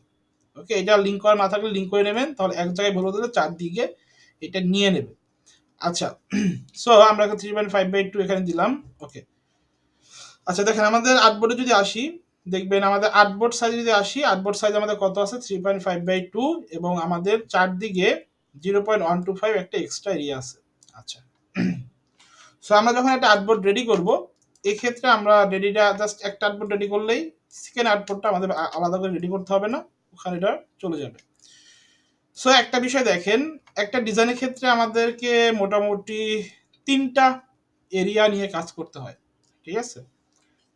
ওকে, এটা লিঙ্ক করা না থাকলে লিঙ্ক করে নেবেন, তাহলে এক জায়গায় বলে দিলে চারদিকে এটা নিয়ে নেবে। আচ্ছা, সো আমরা 3.5/2 এখানে দিলাম। ওকে, আচ্ছা দেখেন আমাদের আর্টবোর্ডে যদি আসি, দেখবেন আমাদের আর্টবোর্ড সাইজ যদি আসি, আর্টবোর্ড সাইজ আমাদের কত আছে 3.5/2, এবং আমাদের চারদিকে 0.125 একটা এক্সট্রা এরিয়া আছে। আচ্ছা, সো আমরা যখন একটা আর্টবোর্ড রেডি করব, এক্ষেত্রে আমরা রেডিটা জাস্ট একটা আর্টবোর্ড রেডি করলেই সেকেন্ড আর্টবোর্ডটা আমাদের আলাদা করে রেডি করতে হবে না, ওখানে এটা চলে যাবে। সো একটা বিষয় দেখেন, একটা ডিজাইনের ক্ষেত্রে আমাদেরকে মোটামুটি 3টা এরিয়া নিয়ে কাজ করতে হয়। ঠিক আছে,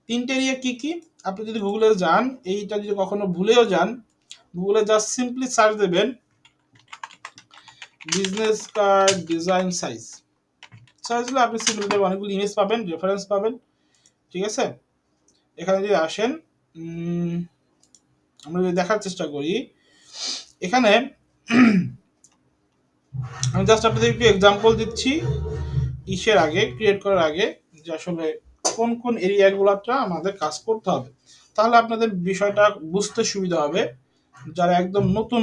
3টে এরিয়া কি কি? আপনি যদি গুগলে যান, এইটা যদি কখনো ভুলেও যান, গুগলে জাস্ট সিম্পলি সার্চ দেবেন business card design size. Search দিলে আপনি সিম্পলি অনেকগুলো ইমেজ পাবেন, রেফারেন্স পাবেন। ঠিক আছে, এখানে যদি আসেন, আমরা যদি দেখার চেষ্টা করি, এখানে আমি জাস্ট আপনাদের একটু এক্সাম্পল দিচ্ছি ইসের আগে, ক্রিয়েট করার আগে, যে আসলে কোন কোন এরিয়াগুলোটা আমাদের কাজ করতে হবে, তাহলে আপনাদের বিষয়টা বুঝতে সুবিধা হবে যারা একদম নতুন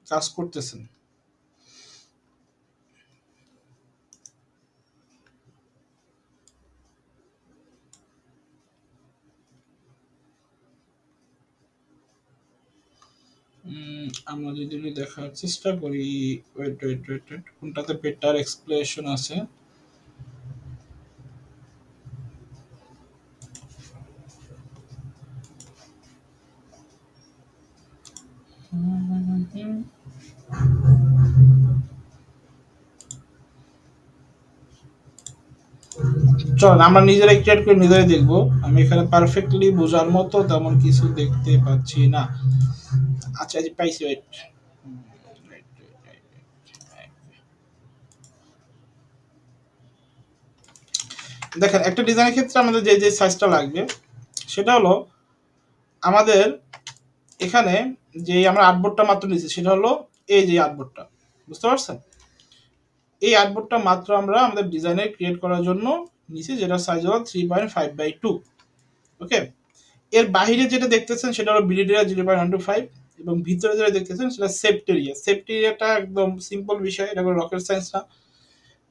কাজ করতেছেন। আমরা যদি দেখার চেষ্টা করি, ওয়েট কোনটাতে বেটার এক্সপ্লেনেশন আছে। চল আমরা নিজেরাই ক্রিয়েট করে নিজেরাই দেখবো। আমি এখানে পারফেক্টলি বোঝার মতো তেমন কিছু দেখতে পাচ্ছি না। আচ্ছা এই যে পাইছি, ওয়েট, দেখেন একটা ডিজাইনের ক্ষেত্রে আমাদের যে যে সাইজটা লাগবে সেটা হলো আমাদের এখানে যে আমরা আর্টবোর্ডটা মাত্র নিয়েছি সেটা হলো এই যে আর্টবোর্ডটা, বুঝতে পারছেন? এই আর্টবোর্ডটা মাত্র আমরা আমাদের ডিজাইনে ক্রিয়েট করার জন্য নিয়েছি, যেটা সাইজ হলো 3.5/2। ওকে, এর বাইরে যেটা দেখতেছেন সেটা হলো বিলিড এরিয়া 0.125, এবং ভিতরে যেটা দেখতেছেন সেটা সেফটি এরিয়া। সেফটি এরিয়াটা একদম সিম্পল বিষয়, এটা কোনো রকেট সায়েন্স না।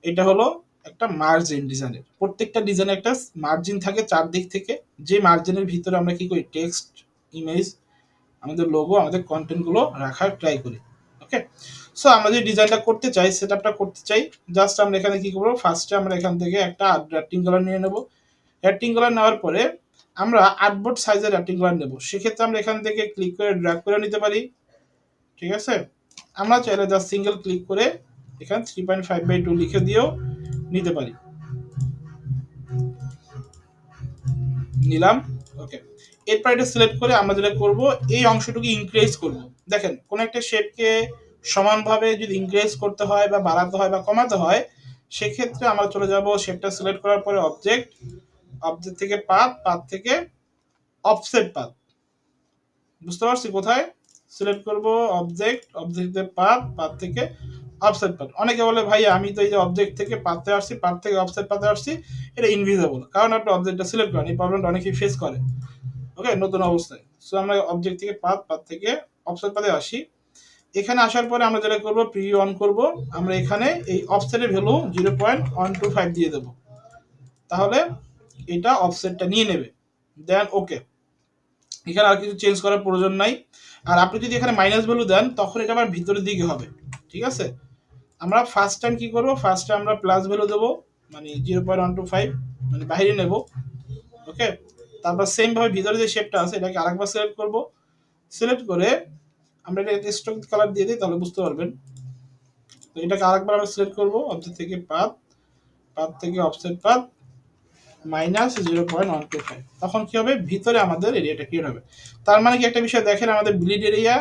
এটা হলো একটা মার্জিন ডিজাইনের, প্রত্যেকটা ডিজাইনে একটা মার্জিন থাকে চারদিক থেকে, যে মার্জিনের ভিতরে আমরা কি করি টেক্সট, ইমেজ, আমাদের লোগো, আমাদের কন্টেন্টগুলো রাখার ট্রাই করি। ওকে, সো আমরা যে ডিজাইনটা করতে চাই, সেটআপটা করতে চাই, জাস্ট আমরা এখানে কি করবো, ফার্স্টে আমরা এখান থেকে একটা রেক্টেঙ্গুলার নিয়ে নেব। রেক্টেঙ্গুলার নেওয়ার পরে আমরা আর্টবোর্ড সাইজের রেক্টেঙ্গুলার নেব। সেক্ষেত্রে আমরা এখান থেকে ক্লিক করে ড্র্যাগ করে নিতে পারি। ঠিক আছে, আমরা চাইলে জাস্ট সিঙ্গেল ক্লিক করে এখানে 3.5/2 লিখে দিয়েও নিতে পারি। নিলাম। ওকে, এরপর এটা সিলেক্ট করে আমরা যেটা করব, এই অংশটুকু ইনক্রিজ করব। দেখেন কোন একটা শেপকে সমানভাবে যদি ইনক্রিজ করতে হয় বা বাড়াতে হয় বা কমাতে হয়, সেক্ষেত্রে আমরা চলে যাব শেপটা সিলেক্ট করার পরে অবজেক্ট থেকে পাথ থেকে অফসেট পাথ। বুঝতে পারছি কোথায় সিলেক্ট করব? অবজেক্ট থেকে পাথ থেকে অফসেট পাথ। অনেকে বলে ভাই আমি তো এই যে অবজেক্ট থেকে পাথে আসছি, পাথ থেকে অফসেট পাথে আসছি, এটা ইনভিজিবল, কারণ আপনি অবজেক্টটা সিলেক্ট করেন। এই প্রবলেমটা অনেকেই ফেস করে, ওকে, নতুন অবস্থায়। সো আমরা অবজেক্ট থেকে পাথ থেকে অফসেট পাথে আসি। এখানে আসার পরে আমরা যেটা করব, প্রিভিউ অন করব। আমরা এখানে এই অফসেটের ভ্যালু 0.125 দিয়ে দেব, তাহলে এটা অফসেটটা নিয়ে নেবে। দেন ওকে, এখানে আর কিছু চেঞ্জ করার প্রয়োজন নাই। আর আপনি যদি এখানে মাইনাস ভ্যালু দেন তখন এটা আবার ভিতরের দিকে হবে, ঠিক আছে। আমরা ফার্স্ট টাইম কি করব, ফার্স্টে আমরা প্লাস ভ্যালু দেবো, মানে 0.125 মানে বাইরে নেব, ওকে। তারপর সেম ভাবে ভিতরে যে শেপটা আছে এটাকে আরেকবার সিলেক্ট করব। সিলেক্ট করে আমরা এটা স্ট্রোক কালার দিয়ে দিই, তাহলে বুঝতে পারবেন। তো এটাকে আরেকবার আমরা সিলেক্ট করব, অবজেক্ট থেকে পাথ থেকে অফসেট পাথ মাইনাস 0.125। তখন কি হবে, ভিতরে আমাদের এরিয়াটা ক্লিয়ার হবে। তার মানে কি, একটা বিষয় দেখেন, আমাদের ব্লিড এরিয়া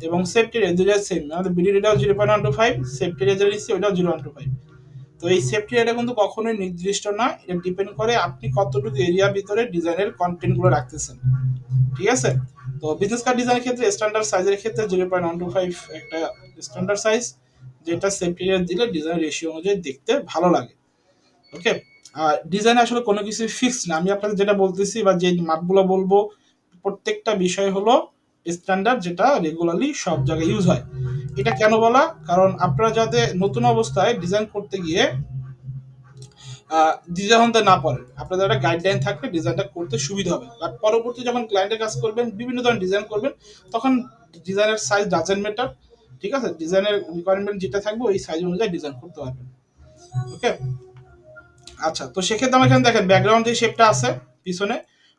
এবং সেফটি এরিয়া দুইটা সেম। আমাদের ব্লিড এরিয়াও 0.125, সেফটি এরিয়া যেটা নিচ্ছি ওটাও 0.125। তো এই সেফটি এরিয়াটা কিন্তু কখনোই নির্দিষ্ট না, এটা ডিপেন্ড করে আপনি কতটুকু এরিয়ার ভিতরে ডিজাইনের কন্টেন্টগুলো রাখতেছেন, ঠিক আছে। তো বিজনেস কার্ড ডিজাইনের ক্ষেত্রে স্ট্যান্ডার্ড সাইজের ক্ষেত্রে 0.125 একটা স্ট্যান্ডার্ড সাইজ, যেটা সেফটি এরিয়া দিলে ডিজাইন রেশিও অনুযায়ী দেখতে ভালো লাগে, ওকে। আর ডিজাইনে আসলে কোনো কিছু ফিক্সড না, আমি আপনাদের যেটা বলতেছি বা যে মাপগুলো বলবো প্রত্যেকটা বিষয় হলো স্ট্যান্ডার্ড, যেটা রেগুলারলি সব জায়গায় ইউজ হয়। এটা কেন বলা, কারণ আপনারা যাতে নতুন অবস্থায় ডিজাইন করতে গিয়ে দ্বিধাদ্বন্দ্বে না পড়েন, আপনাদের একটা গাইডলাইন থাকলে ডিজাইনটা করতে সুবিধা হবে। আর পরবর্তী যখন ক্লায়েন্টের কাজ করবেন, বিভিন্ন ধরনের ডিজাইন করবেন, তখন ডিজাইনের সাইজ ডাজেন্ট ম্যাটার, ঠিক আছে। ডিজাইনের রিকোয়ারমেন্ট যেটা থাকবে ওই সাইজ অনুযায়ী ডিজাইন করতে পারবেন, ওকে। আচ্ছা, তো সেক্ষেত্রে আমরা এখানে দেখেন ব্যাকগ্রাউন্ড যে শেপটা আছে পিছনে,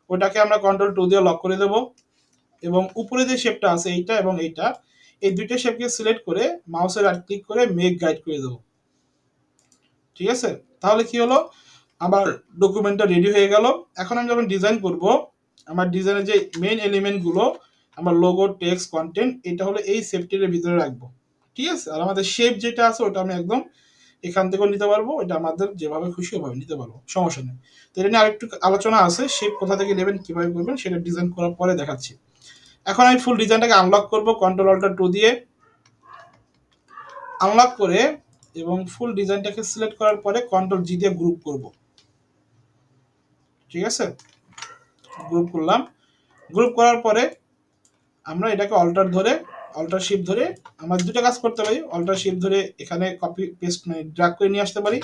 ওটাকে আমরা Ctrl+2 দিয়ে লক করে দেব, এবং উপরে যে শেপটা আছে এইটা এবং এইটা, এই দুইটা শেপকে সিলেক্ট করে মাউসের রাইট ক্লিক করে মেক গাইড করে দেব, ঠিক আছে। তাহলে কি হলো, আমার ডকুমেন্টটা রেডি হয়ে গেল। এখন আমি যখন ডিজাইন করব, আমার ডিজাইনের যে মেইন এলিমেন্টগুলো, আমার লোগো, টেক্সট, কন্টেন্ট, এটা হলো এই সেফটির ভিতরে রাখবো, ঠিক আছে। আর আমাদের শেপ যেটা আছে ওটা আমি একদম এখান থেকেও নিতে পারবো, এটা আমাদের যেভাবে খুশি ওভাবে নিতে পারবো, সমস্যা নেই। তো এটা নিয়ে আরেকটু আলোচনা আছে, শেপ কোথা থেকে নেবেন, কিভাবে করবেন, সেটা ডিজাইন করার পরে দেখাচ্ছি। এখন আমি ফুল ডিজাইনটাকে আনলক করব Ctrl+Alt+2 দিয়ে, আনলক করে এবং ফুল ডিজাইনটাকে সিলেক্ট করার পরে Ctrl+G দিয়ে গ্রুপ করব, ঠিক আছে। গ্রুপ করলাম, গ্রুপ করার পরে আমরা এটাকে অল্টার শিফট ধরে আমরা দুটো কাজ করতে পারি। অল্টার শিফট ধরে এখানে কপি পেস্ট মানে ড্র্যাগ করে নিয়ে আসতে পারি,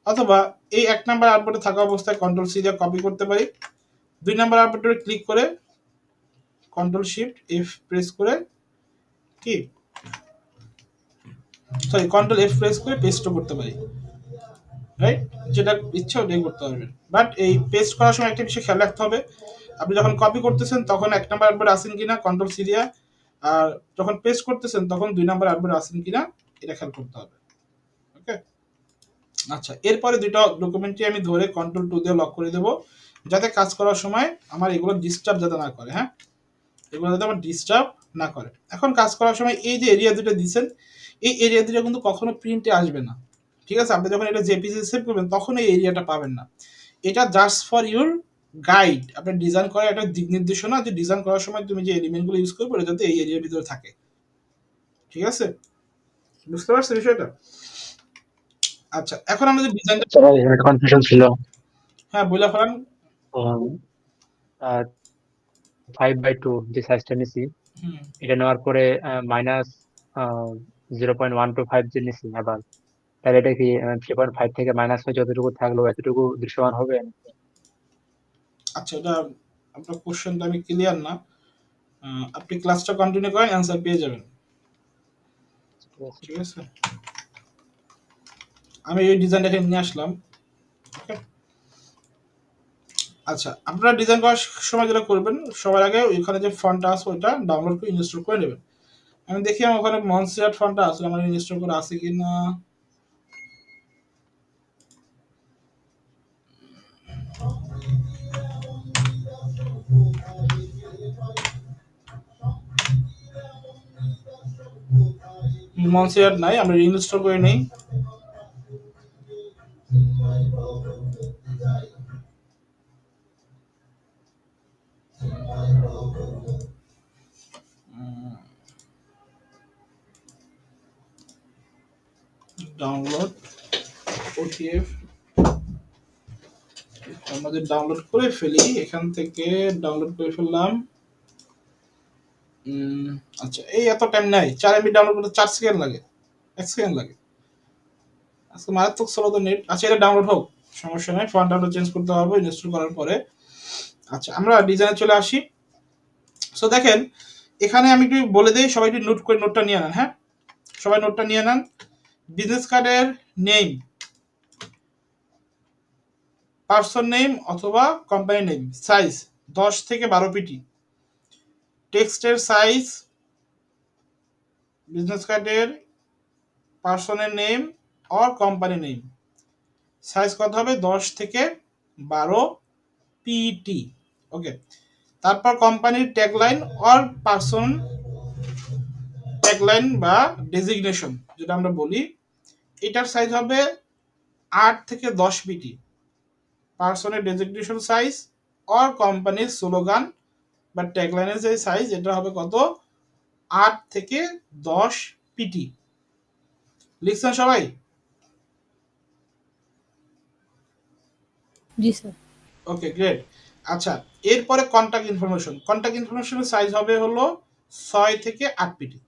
অথবা এই 1 নাম্বার আউটপুটে থাকা অবস্থায় Ctrl+C দিয়ে কপি করতে পারি। 2 নাম্বার আউটপুটে ক্লিক করে Ctrl+Shift+F প্রেস করে Ctrl+F প্রেস করে পেস্টও করতে পারি, রাইট। যেটা ইচ্ছা ওটাই করতে পারবেন। বাট এই পেস্ট করার সময় একটা বিষয় খেয়াল রাখতে হবে, আপনি যখন কপি করতেছেন তখন 1 নাম্বার আউটপুট আসেন কিনা Ctrl+C দিয়ে, আর যখন পেস্ট করতেছেন তখন 2 নাম্বার আউটপুট আসেন কিনা এটা খেয়াল করতে হবে, ওকে। আচ্ছা, এরপরে দুটো ডকুমেন্টটি আমি ধরে Ctrl+2 দিয়ে লক করে দেব, যাতে কাজ করার সময় আমার এগুলো ডিস্টার্ব যাতে না করে, হ্যাঁ, এগুলো যাতে আমার ডিস্টার্ব না করে। এখন কাজ করার সময় এই যে এরিয়া দুটো দিচ্ছেন, এই এরিয়া দুটো কিন্তু কখনো প্রিন্টে আসবে না, ঠিক আছে। আপনি যখন এটা জেপিজি সেভ করবেন তখন এই এরিয়াটা পাবেন না। এটা জাস্ট ফর ইউর গাইড, আপনার ডিজাইন করার একটা দিক নির্দেশনা, যে ডিজাইন করার সময় তুমি যে এলিমেন্টগুলো ইউজ করবে যাতে এই এরিয়ার ভিতরে থাকে, ঠিক আছে। বুঝতে পারছো বিষয়টা? আচ্ছা, এখন আমরা যে ডিজাইনটা, একটা কনফিউশন ছিল। হ্যাঁ বলে ফেলান। 5/2 যে সাইজটা নিছি, এটা নেওয়ার পরে মাইনাস 0.125 যে নিছি আবার, তাহলে এটা কি 3.5 থেকে মাইনাস হয়ে যতটুকু থাকলো এতটুকু দৃশ্যমান হবে? আচ্ছা, এটা আপনার কোশ্চেনটা আমি ক্লিয়ার না, আপনি ক্লাসটা কন্টিনিউ করেন, অ্যান্সার পেয়ে যাবেন, ঠিক আছে। আমি এই ডিজাইনটাকে নিয়ে আসলাম, ওকে। আচ্ছা, আপনারা ডিজাইন করার সময় যেটা করবেন, সবার আগে ওইখানে যে ফন্টটা আছে ওইটা ডাউনলোড করে ইনস্টল করে নেবেন। আমি দেখি আমার ওখানে মনসিয়ার ফন্টটা আছে, আমার ইনস্টল করা আছে কিনা। মনসিয়ার নাই, আমরা রিইনস্টল করে নেই। ডাউনলোড ওটিএফ আমাদের ডাউনলোড করে ফেলি, এখান থেকে ডাউনলোড করে ফেললাম। আচ্ছা, এই এত টাইম নাই, 4 MB ডাউনলোড করতে 4 সেকেন্ড লাগে, 1 সেকেন্ড লাগে। আজকে মারাত্মক স্লো তো নেট। আচ্ছা, এটা ডাউনলোড হোক, সমস্যা নাই। ফন্ট আমরা চেঞ্জ করতে পারবো ইনস্টল করার পরে। আচ্ছা, আমরা ডিজাইনে চলে আসি। সো দেখেন, এখানে আমি একটু বলে দিই, সবাই একটু নোট করে নোটটা নিয়ে নেন। হ্যাঁ, সবাই নোটটা নিয়ে নেন। বিজনেস কার্ডের নেম, পার্সন নেম অথবা কোম্পানি নেম, সাইজ 10 থেকে 12 পিটি। টেক্সটের সাইজ বিজনেস কার্ডের পার্সনের name or company name size কত হবে? 10 থেকে 12 পিটি। ওকে, তারপর কোম্পানির ট্যাগলাইন অর পার্সন ট্যাগলাইন বা ডেজিগনেশন যেটা আমরা বলি, এটার সাইজ হবে 8 থেকে 10 পিটি। পার্সনের ডেজিগনেশন সাইজ অর কোম্পানির স্লোগান বা ট্যাগলাইনের যে সাইজ, এটা হবে কত? 8 থেকে 10 পিটি। লিখছেন সবাই? জি স্যার। ওকে, গ্রেট। আচ্ছা, এরপরে কন্টাক্ট ইনফরমেশন। কন্টাক্ট ইনফরমেশনের সাইজ হবে হলো 6 থেকে 8 পিটি।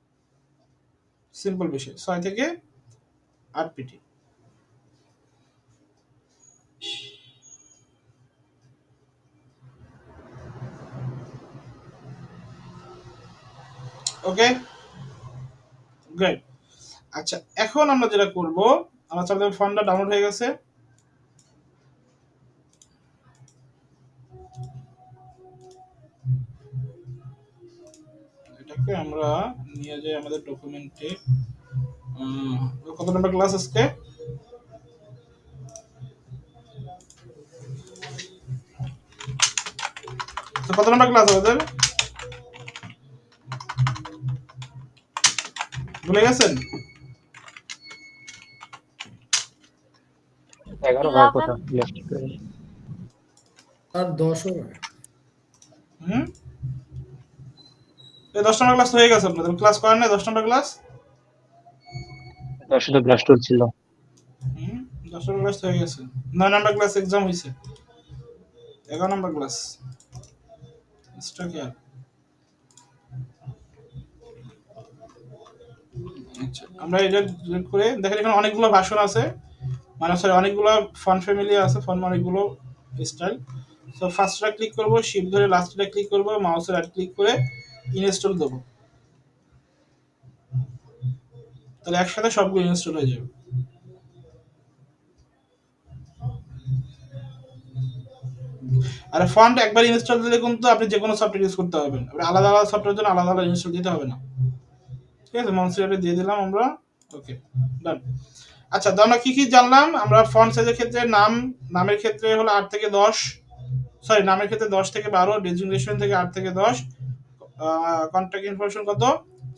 সিম্পল বিষয়, 6 থেকে 8 পিটি। ওকে, গ্রেট। আচ্ছা, এখন আমরা যেটা করব, আমাদের ফর্মটা ডাউনলোড হয়ে গেছে। এটাকে আমরা নিয়ে যাই আমাদের ডকুমেন্টে। কত নম্বর ক্লাস আজকে? কত নম্বর ক্লাস আমাদের? ভুলে গেছেন? 11 ভাই কোথাও লেফট করে। আর 10 হবে। এই 10 নম্বর ক্লাস হয়ে গেছে আপনাদের। ক্লাস করেন না 10 নম্বর ক্লাস? 10 তো ব্লাস্ট টুল ছিল। 10 নম্বর ক্লাস হয়ে গেছে। 9 নম্বর ক্লাস এক্সাম হইছে। 11 নম্বর ক্লাস স্টক ইয়ার। আচ্ছা, আমরা এটা ডিলিট করে দেখেন, এখানে অনেকগুলো ভাষণ আছে, মানে সরি অনেকগুলো ফন্ট ফ্যামিলি আছে, ফন্ট অনেকগুলো স্টাইল। সো ফার্স্টটা ক্লিক করব, শিফট ধরে লাস্টটা ক্লিক করব, মাউসের রাইট ক্লিক করে ইনস্টল দেব। তাহলে একসাথে সবগুলো ইনস্টল হয়ে যাবে। আর ফন্ট একবার ইনস্টল দিলে কিন্তু আপনি যে কোনো সফটওয়্যার ইউজ করতে পারবেন। আপনি আলাদা আলাদা সফটওয়্যারের জন্য আলাদা আলাদা ইনস্টল দিতে হবে না। ঠিক আছে, মনসিয়ারে দিয়ে দিলাম আমরা। ওকে, ডান। আচ্ছা, তো আমরা কি কি জানলাম? আমরা ফন্ট সাইজের ক্ষেত্রে নামের ক্ষেত্রে হলো 8 থেকে 10, সরি নামের ক্ষেত্রে 10 থেকে 12, ডেজিগনেশন থেকে 8 থেকে 10, কন্টাক্ট ইনফরমেশন কত?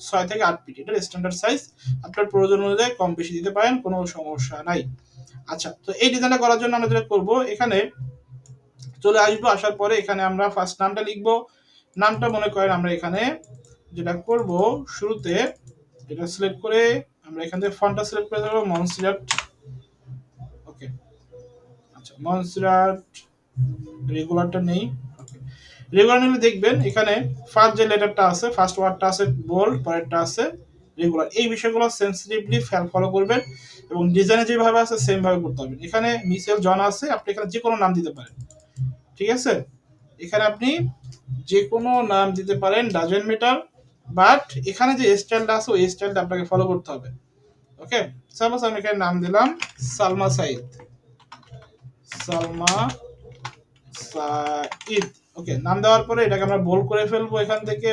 6 থেকে 8 পিটি। এটা স্ট্যান্ডার্ড সাইজ, আপনার প্রয়োজন অনুযায়ী কম বেশি দিতে পারেন, কোনো সমস্যা নাই। আচ্ছা, তো এই ডিজাইনটা করার জন্য আমরা যেটা করব, এখানে চলে আসবো। আসার পরে এখানে আমরা ফার্স্ট নামটা লিখবো। নামটা মনে করেন আমরা এখানে যেটা করব, শুরুতে এটা সিলেক্ট করে আমরা এখান থেকে ফন্টটা সিলেক্ট করে দেবো মনসিরাট। ওকে, আচ্ছা, মনসিরাট রেগুলারটা নেই। ওকে, রেগুলার নিলে দেখবেন এখানে ফার্স্ট যে লেটারটা আছে, ফার্স্ট ওয়ার্ডটা আছে বোল্ড, পরেরটা আছে রেগুলার। এই বিষয়গুলো সেন্সিটিভলি ফলো করবেন এবং ডিজাইনে যেভাবে আছে সেম ভাবে করতে হবে। এখানে মিসেল জন আছে, আপনি এখানে যে কোনো নাম দিতে পারেন। ঠিক আছে, এখানে আপনি যে কোনো নাম দিতে পারেন, ডাজেন্ট ম্যাটার, বাট এখানে যে স্টাইলটা আছে ওই স্টাইলটা আপনাকে ফলো করতে হবে। ওকে, সাপোজ আমি এখানে নাম দিলাম সালমা সাইদ। সালমা সাইদ। ওকে, নাম দেওয়ার পরে এটাকে আমরা বোল্ড করে ফেলবো। এখান থেকে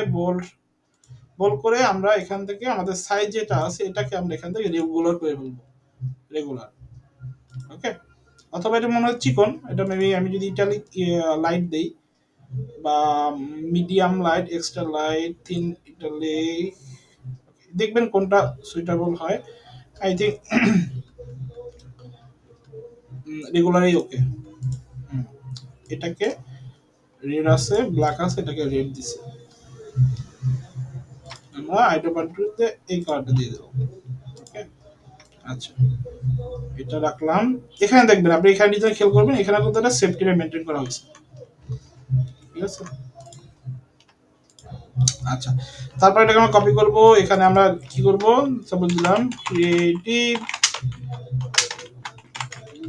বোল্ড করে আমরা এখান থেকে আমাদের সাইজ যেটা আছে এটাকে আমরা এখান থেকে রেগুলার করে ফেলবো, রেগুলার। ওকে, অথবা এটা মনে হয় চিকন, এটা মেবি আমি যদি ইটালিক লাইট দেই বা medium light, extra light, thin italic, দেখবেন কোনটা সুইটেবল হয়। আই থিঙ্ক রেগুলারই ওকে। এটাকে রেড আছে, ব্ল্যাক আছে, এটাকে রেড দিছে। আমরা আইটেম বাটনটিতে এই কালারটা দিয়ে দেবো। ওকে, আচ্ছা এটা রাখলাম। এখানে দেখবেন আপনি এখানে ডিজাইন খেয়াল করবেন, এখানে কিন্তু একটা সেফটি মেনটেন করা হয়েছে, ঠিক আছে। আচ্ছা, তারপর এটাকে আমরা কপি করব। এখানে আমরা কি করব, সাপোজ দিলাম ক্রিয়েটিভ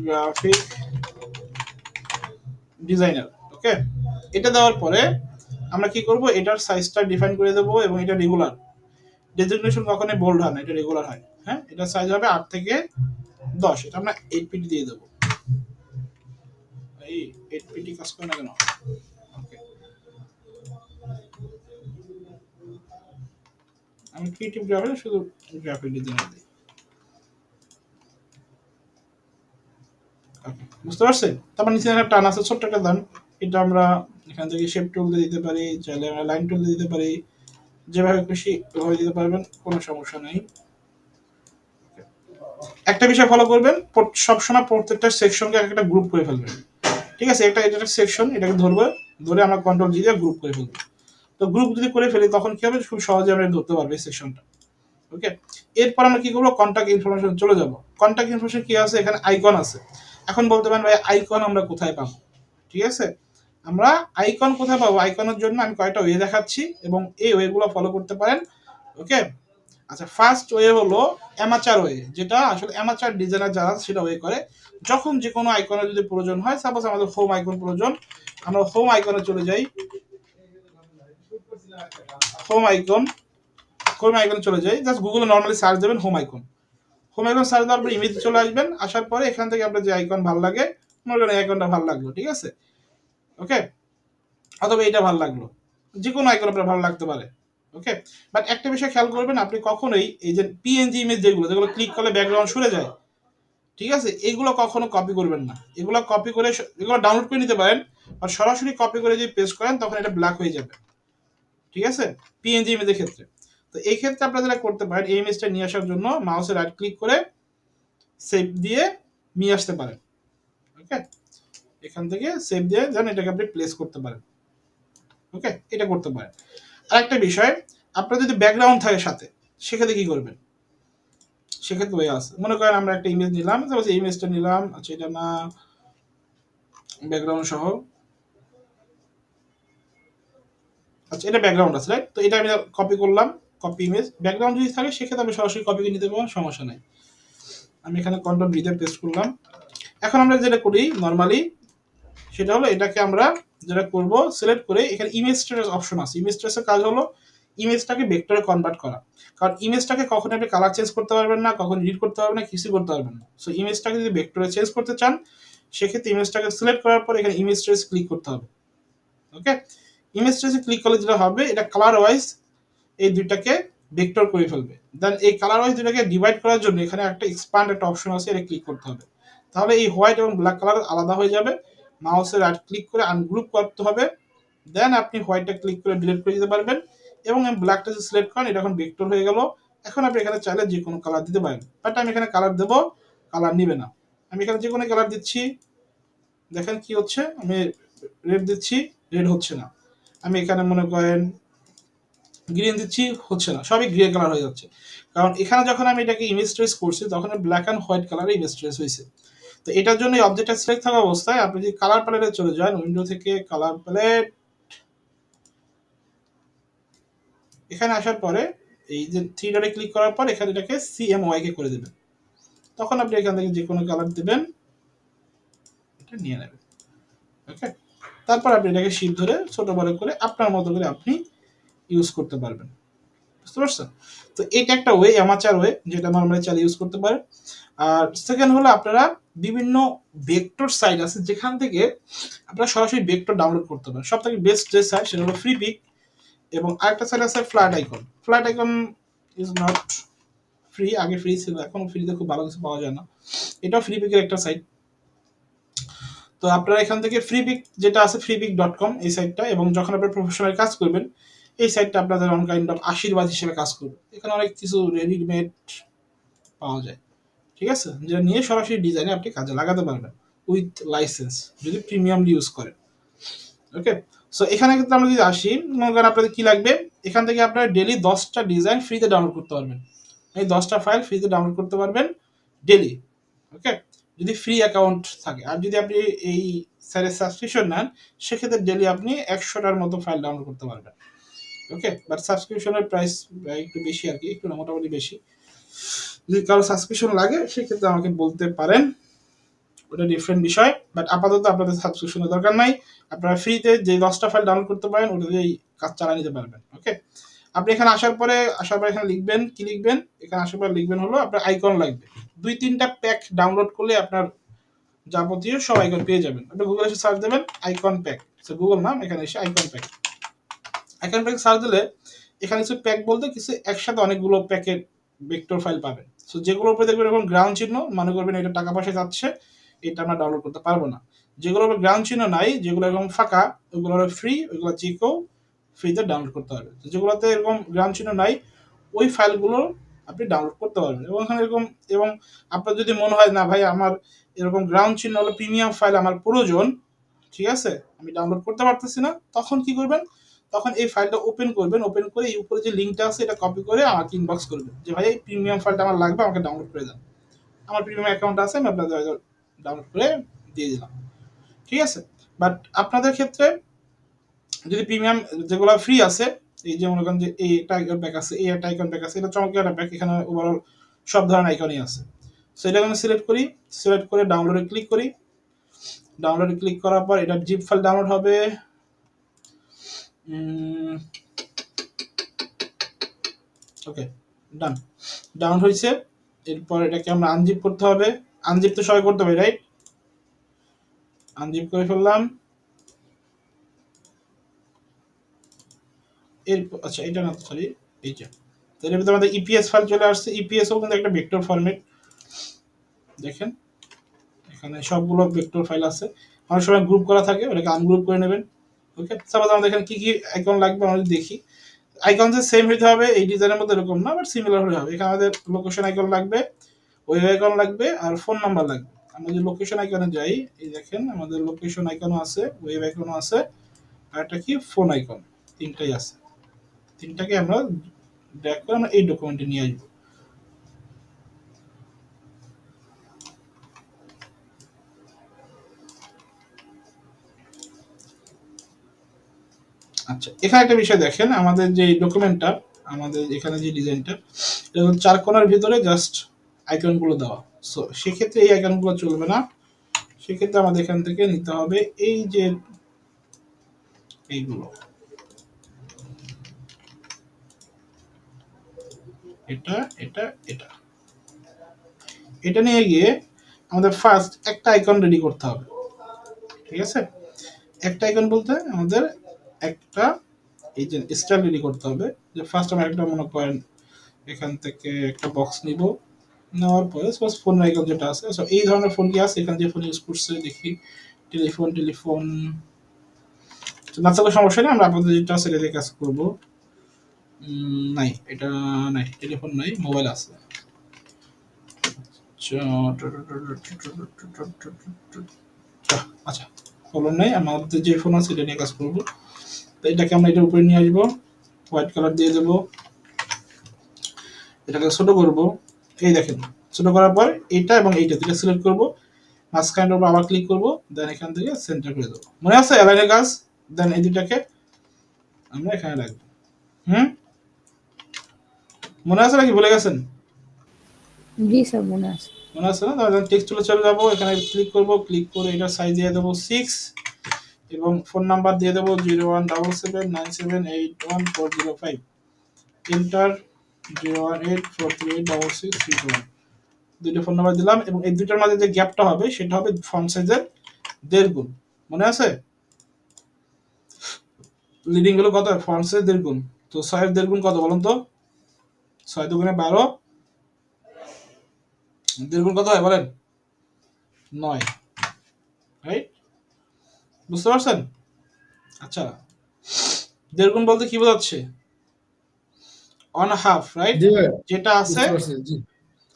গ্রাফিক ডিজাইনার। ওকে, এটা দেওয়ার পরে আমরা কি করব, এটার সাইজটা ডিফাইন করে দেবো এবং এটা রেগুলার। ডেজিগনেশন কখনোই বোল্ড হয় না, এটা রেগুলার হয়। হ্যাঁ, এটা সাইজ হবে 8 থেকে 10, এটা আমরা 8 পিটি দিয়ে দেবো। এই 8 পিটি কাজ করে না কেন? ওকে, আমি ক্রিয়েটিভ গ্রাফিক শুধু গ্রাফিক ডিজাইনার দিই। ওকে, বুঝতে পারছেন? তারপর নিচে একটা টান আছে, ছোট্ট একটা দান, এটা আমরা এখান থেকে শেপ টুল দিয়ে দিতে পারি, চাইলে আমরা লাইন টুল দিয়ে দিতে পারি, যেভাবে খুশি ওভাবে দিতে পারবেন, কোনো সমস্যা নেই। একটা বিষয় ফলো করবেন, সবসময় প্রত্যেকটা সেকশনকে একটা গ্রুপ করে ফেলবেন, ঠিক আছে। এটা একটা সেকশন, এটাকে ধরবো, ধরে আমরা কন্ট্রোল জি দিয়ে গ্রুপ করে ফেলবো। তো গ্রুপ যদি করে ফেলি তখন কি হবে, খুব সহজে আমরা ধরতে পারবো এই সেকশনটা। ওকে, এরপর আমরা কি করবো, কন্টাক্ট ইনফরমেশন চলে যাব। কন্টাক্ট ইনফরমেশন কি আছে, এখানে আইকন আছে। এখন বলতে পারেন ভাই আইকন আমরা কোথায় পাবো? ঠিক আছে, আমরা আইকন কোথায় পাবো, আইকনের জন্য আমি কয়েকটা ওয়ে দেখাচ্ছি এবং এই ওয়েগুলো ফলো করতে পারেন। ওকে, আচ্ছা, ফার্স্ট ওয়ে হলো অ্যামাচার ওয়ে, যেটা আসলে অ্যামাচার ডিজাইনার যারা সেটা ওয়ে করে। যখন যে কোনো আইকনের যদি প্রয়োজন হয়, সাপোজ আমাদের হোম আইকন প্রয়োজন, আমরা হোম আইকনে চলে যাই, হোম আইকন চলে যাই, জাস্ট গুগলে নর্মালি সার্চ দেবেন হোম আইকন সার্চ দেওয়ার পর ইমেজ চলে আসবেন। আসার পরে এখান থেকে আপনার যে আইকন ভালো লাগে, মনে করেন এই আইকনটা ভালো লাগলো, ঠিক আছে। ওকে, অথবা এইটা ভালো লাগলো, যে কোনো আইকন আপনার ভালো লাগতে পারে। ওকে, বাট একটা বিষয় খেয়াল করবেন, আপনি কখনোই এই যে পিএনজি ইমেজ যেগুলো ক্লিক করলে ব্যাকগ্রাউন্ড সরে যায়, ঠিক আছে, এগুলো কখনো কপি করবেন না। এগুলো কপি করে, এগুলো ডাউনলোড করে নিতে পারেন, আর সরাসরি কপি করে যদি পেস্ট করেন তখন এটা ব্ল্যাক হয়ে যাবে, ঠিক আছে, পিএনজি ইমেজের ক্ষেত্রে। তো এই ক্ষেত্রে আপনারা যেটা করতে পারেন, এই ইমেজটা নিয়ে আসার জন্য মাউসে রাইট ক্লিক করে সেভ দিয়ে নিয়ে আসতে পারেন। ওকে, এখান থেকে সেভ দিয়ে দেন এটাকে আপনি প্লেস করতে পারেন। ওকে, এটা করতে পারেন। আরেকটা বিষয়, আপনার যদি ব্যাকগ্রাউন্ড থাকে সাথে, সেক্ষেত্রে কি করবেন, সেক্ষেত্রে ওই আছে, মনে করেন আমরা একটা ইমেজ নিলাম, এই ইমেজটা নিলাম, আচ্ছা এটা না ব্যাকগ্রাউন্ড সহ, আচ্ছা এটা ব্যাকগ্রাউন্ড আছে, রাইট। তো এটা আমি কপি করলাম, কপি ইমেজ। ব্যাকগ্রাউন্ড যদি থাকে সেক্ষেত্রে আমি সরাসরি কপি করে নিতে পারবো, সমস্যা নাই। আমি এখানে কন্ট্রোল ভি তে পেস্ট করলাম। এখন আমরা যেটা করি নর্মালি, সেটা হলো এটাকে আমরা যেটা করব, সিলেক্ট করে এখানে ইমেজ ট্রেস অপশন আছে। ইমেজ ট্রেসের কাজ হলো ইমেজটাকে ভেক্টরে কনভার্ট করা, কারণ ইমেজটাকে কখনো আপনি কালার চেঞ্জ করতে পারবেন না, কখনো এডিট করতে পারবেন না, কিছু করতে পারবেন না। সো ইমেজটাকে যদি ভেক্টরে চেঞ্জ করতে চান, সেক্ষেত্রে ইমেজটাকে সিলেক্ট করার পর এখানে ইমেজ ট্রেস ক্লিক করতে হবে। ওকে, ইমেজ ট্রেসে ক্লিক করলে যেটা হবে, এটা কালার ওয়াইজ এই দুইটাকে ভেক্টর করে ফেলবে। দেন এই কালার ওয়াইজ দুইটাকে ডিভাইড করার জন্য এখানে একটা এক্সপ্যান্ড একটা অপশন আছে, এটা ক্লিক করতে হবে। তাহলে এই হোয়াইট এবং ব্ল্যাক কালার আলাদা হয়ে যাবে। মাউসে রাইট ক্লিক করে আনগ্রুপ করতে হবে, দেন আপনি হোয়াইটটা ক্লিক করে ডিলিট করে দিতে পারবেন এবং ব্ল্যাকটা যদি সিলেক্ট করেন, এটা এখন ভেক্টর হয়ে গেল। এখন আপনি এখানে চাইলে যে কোনো কালার দিতে পারেন, বাট আমি এখানে কালার দেবো, কালার নিবে না। আমি এখানে যে কোনো কালার দিচ্ছি, দেখেন কি হচ্ছে, আমি রেড দিচ্ছি, রেড হচ্ছে না। আমি এখানে মনে করেন গ্রিন দিচ্ছি, হচ্ছে না, সবই গ্রে কালার হয়ে যাচ্ছে। কারণ এখানে যখন আমি এটাকে ইমেজ ট্রেস করছি, তখন ব্ল্যাক অ্যান্ড হোয়াইট কালারে ইমেজ ট্রেস হয়েছে। তো এটার জন্য এই অবজেক্টটা সিলেক্ট থাকা অবস্থায় আপনি যদি কালার প্যালেটে চলে যান, উইন্ডো থেকে কালার প্যালেট, এখানে আসার পরে এই যে থ্রি ডটে ক্লিক করার পর এখানে এটাকে সিএমওয়াই কে করে দেবেন। তখন আপনি এখান থেকে যে কোনো কালার দেবেন, এটা নিয়ে নেবেন। ওকে, তারপর আপনি এটাকে শিপ ধরে ছোট বড় করে আপনার মতো করে আপনি ইউজ করতে পারবেন, বুঝতে পারছেন? তো এটা একটা ওয়ে, অ্যামাচার ওয়ে, যেটা নরমালি চালিয়ে ইউজ করতে পারেন। আর সেকেন্ড হলো, আপনারা বিভিন্ন ভেক্টর সাইট আছে যেখান থেকে আপনারা সরাসরি ভেক্টর ডাউনলোড করতে পারেন। সব থেকে বেস্ট যে সাইট সেটা হলো ফ্রিপিক, এবং আরেকটা সাইট আছে flat icon. Flat icon is not free, আগে ফ্রি ছিল, এখন ফ্রিতে খুব ভালো কিছু পাওয়া যায় না। এটাও ফ্রিপিকের একটা সাইট। তো আপনারা এখান থেকে ফ্রিপিক যেটা আছে, freepik.com এই সাইটটা, এবং যখন আপনারা প্রফেশনাল কাজ করবেন, এই সাইটটা আপনাদের অন কাইন্ড অফ আশীর্বাদ হিসেবে কাজ করবে। এখানে অনেক কিছু রেডিমেড পাওয়া যায়, ঠিক আছে, যেটা নিয়ে সরাসরি ডিজাইনে আপনি কাজে লাগাতে পারবেন উইথ লাইসেন্স যদি প্রিমিয়ামলি ইউজ করেন। ওকে, সো এখানে কিন্তু আমরা যদি আসি, মনে করেন আপনাদের কি লাগবে, এখান থেকে আপনারা ডেলি 10টা ডিজাইন ফ্রিতে ডাউনলোড করতে পারবেন। এই 10টা ফাইল ফ্রিতে ডাউনলোড করতে পারবেন ডেলি। ওকে, যদি ফ্রি অ্যাকাউন্ট থাকে। আর যদি আপনি এই সাইটের সাবস্ক্রিপশন নেন, সেক্ষেত্রে ডেলি আপনি 100টার মতো ফাইল ডাউনলোড করতে পারবেন। ওকে, বাট সাবস্ক্রিপশনের প্রাইস একটু বেশি আর কি, একটু না মোটামুটি বেশি। যদি কারো সাবস্ক্রিপশন লাগে সেক্ষেত্রে আমাকে বলতে পারেন, ওটা ডিফারেন্ট বিষয়। বাট আপাতত আপনাদের সাবস্ক্রিপশনের দরকার নাই, আপনারা ফ্রিতে যে 10টা ফাইল ডাউনলোড করতে পারেন ওটা দিয়েই কাজ চালিয়ে নিতে পারবেন। ওকে, আপনি এখানে আসার পরে এখানে লিখবেন, কি লিখবেন, এখানে আসার পরে লিখবেন হলো আপনার আইকন লাগবে। 2-3টা প্যাক ডাউনলোড করলে আপনার যাবতীয় সব আইকন পেয়ে যাবেন। আপনি গুগলে এসে সার্চ দেবেন আইকন প্যাক, গুগল নাম, এখানে এসে আইকন প্যাক সার্চ দিলে এখানে কিছু প্যাক বলতে কিছু একসাথে অনেকগুলো প্যাকের ভেক্টর ফাইল পাবেন। সো যেগুলোর উপরে দেখবেন এরকম গ্রাউন্ড চিহ্ন, মনে করবেন এটা টাকা পয়সা যাচ্ছে, এটা আমরা ডাউনলোড করতে পারবো না। যেগুলোর উপরে গ্রাউন্ড চিহ্ন নাই, যেগুলো এরকম ফাঁকা, ওইগুলো ফ্রি, ওইগুলো যে কেউ ফ্রিতে ডাউনলোড করতে পারবে। যেগুলোতে এরকম গ্রাউন্ড চিহ্ন নাই, ওই ফাইলগুলো আপনি ডাউনলোড করতে পারবেন। এবং এখানে এরকম, এবং আপনার যদি মনে হয় না ভাই আমার এরকম গ্রাউন্ড চিহ্ন হলো প্রিমিয়াম ফাইল আমার প্রয়োজন, ঠিক আছে, আমি ডাউনলোড করতে পারতেছি না, তখন কি করবেন, তখন এই ফাইলটা ওপেন করবেন। ওপেন করে এই উপরে যে লিঙ্কটা আছে এটা কপি করে আমাকে ইনবক্স করবেন যে ভাই এই প্রিমিয়াম ফাইলটা আমার লাগবে, আমাকে ডাউনলোড করে দেন। আমার প্রিমিয়াম অ্যাকাউন্ট আছে, আমি আপনাদের ডাউনলোড করে দিয়ে দিলাম, ঠিক আছে। বাট আপনাদের ক্ষেত্রে যদি প্রিমিয়াম যেগুলো ফ্রি আছে, এই যে মনে করেন যে এই একটা আইকন প্যাক আছে, এই একটা আইকন প্যাক আছে, এটা চমৎকার একটা প্যাক, এখানে ওভারঅল সব ধরনের আইকনই আছে। সো এটা আমি সিলেক্ট করি, সিলেক্ট করে ডাউনলোডে ক্লিক করি। ডাউনলোডে ক্লিক করার পর এটা জিপ ফাইল ডাউনলোড হবে। ওকে, ডান, ডাউনলোড হয়েছে। এরপর এটাকে আমরা আনজিপ করতে হবে। আনজিপ তো সবাই করতে হবে, রাইট? আনজিপ করে ফেললাম। এরপর আচ্ছা, এটা না, সরি, এইটা। তো এর ভিতরে আমাদের ইপিএস ফাইল চলে আসছে। ইপিএসও কিন্তু একটা ভেক্টর ফরম্যাট, দেখেন এখানে সবগুলো ভেক্টর ফাইল আছে। অনেক সময় গ্রুপ করা থাকে, ওটাকে আনগ্রুপ করে নেবেন। ওকে, সাপোজ আমাদের এখানে কি কি আইকন লাগবে আমরা দেখি। আইকন যে সেম হইতে হবে এই ডিজাইনের মধ্যে এরকম না, বাট সিমিলার হলে হবে। এখানে আমাদের লোকেশন আইকন লাগবে, ওয়েব আইকন লাগবে, আর ফোন নাম্বার লাগবে। আমরা যে লোকেশন আইকনে যাই, এই দেখেন আমাদের লোকেশন আইকনও আছে, ওয়েব আইকনও আছে, আর একটা কি ফোন আইকন, তিনটাই আছে। তিনটাকে আমরা ড্র্যাগ করে আমরা এই ডকুমেন্টে নিয়ে আসবো। আচ্ছা, এখানে একটা বিষয় দেখেন, আমাদের যে ডকুমেন্টটা, আমাদের এখানে যে ডিজাইনটা, এটা চার কোণার ভিতরে জাস্ট আইকনগুলো দেওয়া। সো সেক্ষেত্রে এই আইকনগুলো চলবে না, সেক্ষেত্রে আমাদের এখান থেকে নিতে হবে এই যে এইগুলো, এটা এটা এটা এটা নিয়ে গিয়ে আমাদের ফার্স্ট একটা আইকন রেডি করতে হবে, ঠিক আছে। একটা আইকন বলতে আমাদের একটা এই যে স্টাইল রেডি করতে হবে। যে ফার্স্ট আমরা একটা মনে করেন এখান থেকে একটা বক্স নিব, নেওয়ার পরে সাপোজ ফোন আইকন যেটা আছে, সো এই ধরনের ফোন কি আছে, এখানে যে ফোন ইউজ করছে দেখি, টেলিফোন না থাকলে সমস্যা নেই, আমরা আপনাদের যেটা আছে এটা দিয়ে কাজ করবো। নাই, এটা নাই, টেলিফোন নাই, মোবাইল আছে। আচ্ছা, ফোন নাই, আমাদের যে ফোন আছে এটা নিয়ে কাজ করবো। তো এটাকে আমরা এটার উপরে নিয়ে আসবো, হোয়াইট কালার দিয়ে দেবো, এটাকে ছোট করব। এই দেখেন, ছোট করার পর এইটা এবং এইটা দুটো সিলেক্ট করব, মাঝখানের উপর আবার ক্লিক করব, দেন এখান থেকে সেন্টার করে দেবো। মনে আছে অ্যালাইনের কাজ? দেন এই দুটাকে আমরা এখানে রাখবো। মনে আছে নাকি ভুলে গেছেন? জি স্যার, মনে আছে। মনে আছে না? তাহলে টেক্সট টুলে চলে যাবো, এখানে ক্লিক করব, ক্লিক করে এটা সাইজ দিয়ে দেবো 6 এবং ফোন নাম্বার দিয়ে দেবো 01779781405। এন্টার 018438661। দুইটা ফোন নাম্বার দিলাম এবং এই দুইটার মাঝে যে গ্যাপটা হবে সেটা হবে ফন্ট সাইজের 1.5 গুণ। মনে আছে? লিডিং গুলো কত? ফন্ট সাইজ 1.5 গুণ। তো 6 এর 1.5 গুণ কত বলুন তো? 6 দুগুণে 12, 1.5 গুণ কত হয় বলেন? 9, রাইট? বুঝতে পারছেন? আচ্ছা, দেড় গুণ বলতে কি বোঝাচ্ছে? On half, right? জি ভাই, যেটা আছে বুঝতে পারছি। জি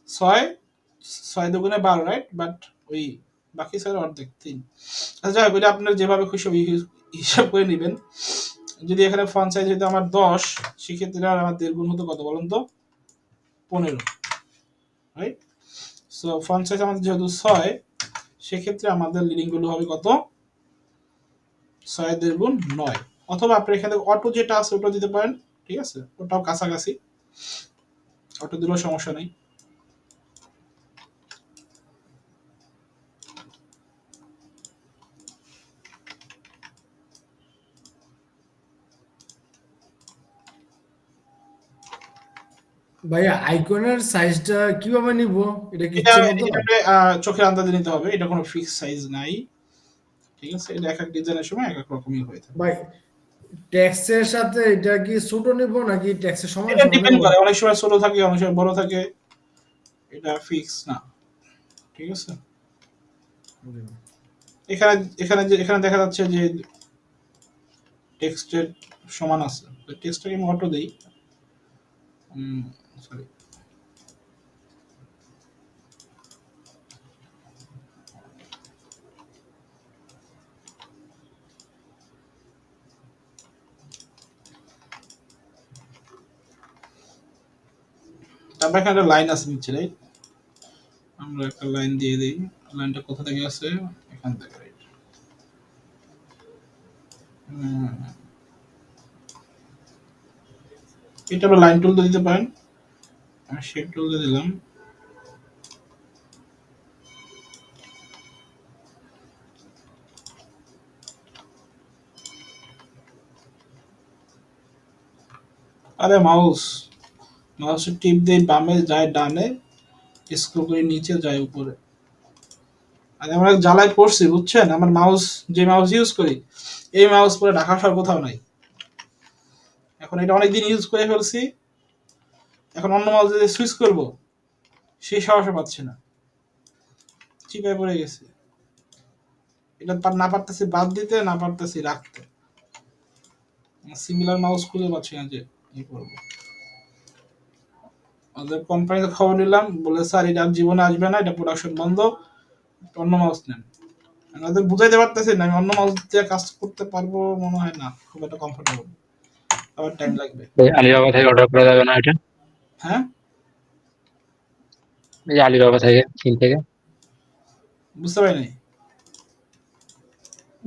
6, 6 দুগুণে 12, রাইট? বাট ওই বাকি 6 অর্ধেক 3। আচ্ছা যাই হোক, এটা আপনার যেভাবে খুশি হিসাব করে নেবেন। যদি এখানে ফন্ট সাইজ হইতো আমার 10, সেক্ষেত্রে আর আমার দেড় গুণ হতো কত বলুন তো? 15, রাইট? সো ফন্ট সাইজ আমাদের যেহেতু 6, সেক্ষেত্রে আমাদের লিডিং গুলো হবে কত? 6 দেড় গুণ 9। অথবা আপনি এখানে অটো যেটা আছে ওটা দিতে পারেন, ঠিক আছে? ওটাও কাছাকাছি, অটো দিলেও সমস্যা নেই। ভাইয়া, আইকনের সাইজটা কিভাবে নিব? এটা কি এটা ইচ্ছে মতো? এটা চোখের আন্দাজে নিতে হবে, এটা কোনো ফিক্স সাইজ নাই, ঠিক আছে? এটা এক এক ডিজাইনের সময় এক এক রকমই হয়ে থাকে। ভাই, ট্যাক্সের সাথে এটা কি ছোট নিব নাকি ট্যাক্সের সমান এটা সমান ডিপেন্ড নিব? করে, অনেক সময় ছোট থাকে, অনেক সময় বড় থাকে, এটা ফিক্স না, ঠিক আছে? এখানে এখানে দেখা যাচ্ছে যে টেক্সটের সমান আছে, তো টেক্সটটাকে আমি অটো দেই, সরি, তারপর এখানে একটা লাইন আছে নিচে, রাইট? আমরা একটা লাইন দিয়ে দিই। লাইনটা কোথা থেকে আসে? এখান থেকে, রাইট? এটা আমরা লাইন টুল দিতে পারেন, আমি শেপ টুল দিয়ে দিলাম। আরে মাউসের টিপ দিয়ে বামে যায় ডানে, স্ক্রল করে নিচে যায় উপরে। আর আমরা জ্বালায় পড়ছি, বুঝছেন? আমার মাউস, যে মাউস ইউজ করি, এই মাউস পরে ঢাকা সর কোথাও নাই। এখন এটা অনেকদিন ইউজ করে ফেলছি, এখন অন্য মাউস দিয়ে সুইচ করব, সেই সাহসে পাচ্ছি না, চিপায় পড়ে গেছে। এটা না পারতেছি বাদ দিতে, না পারতেছি রাখতে। সিমিলার মাউস খুঁজে পাচ্ছি না যে কি করবো। ওদের কোম্পানিতে খবর নিলাম, বলে স্যার এটা আর জীবনে আসবে না, এটা প্রোডাকশন বন্ধ, অন্য মাউস নেন। ওদের বুঝাইতে পারতেছি না আমি অন্য মাউস দিয়ে কাজ করতে পারবো, মনে হয় না খুব একটা কমফোর্টেবল, আবার টাইম লাগবে। আলিবাবা থেকে অর্ডার করা যাবে না এটা? হ্যাঁ, এই যে আলিবাবা থেকে, চীন থেকে বুঝতে পারিনি।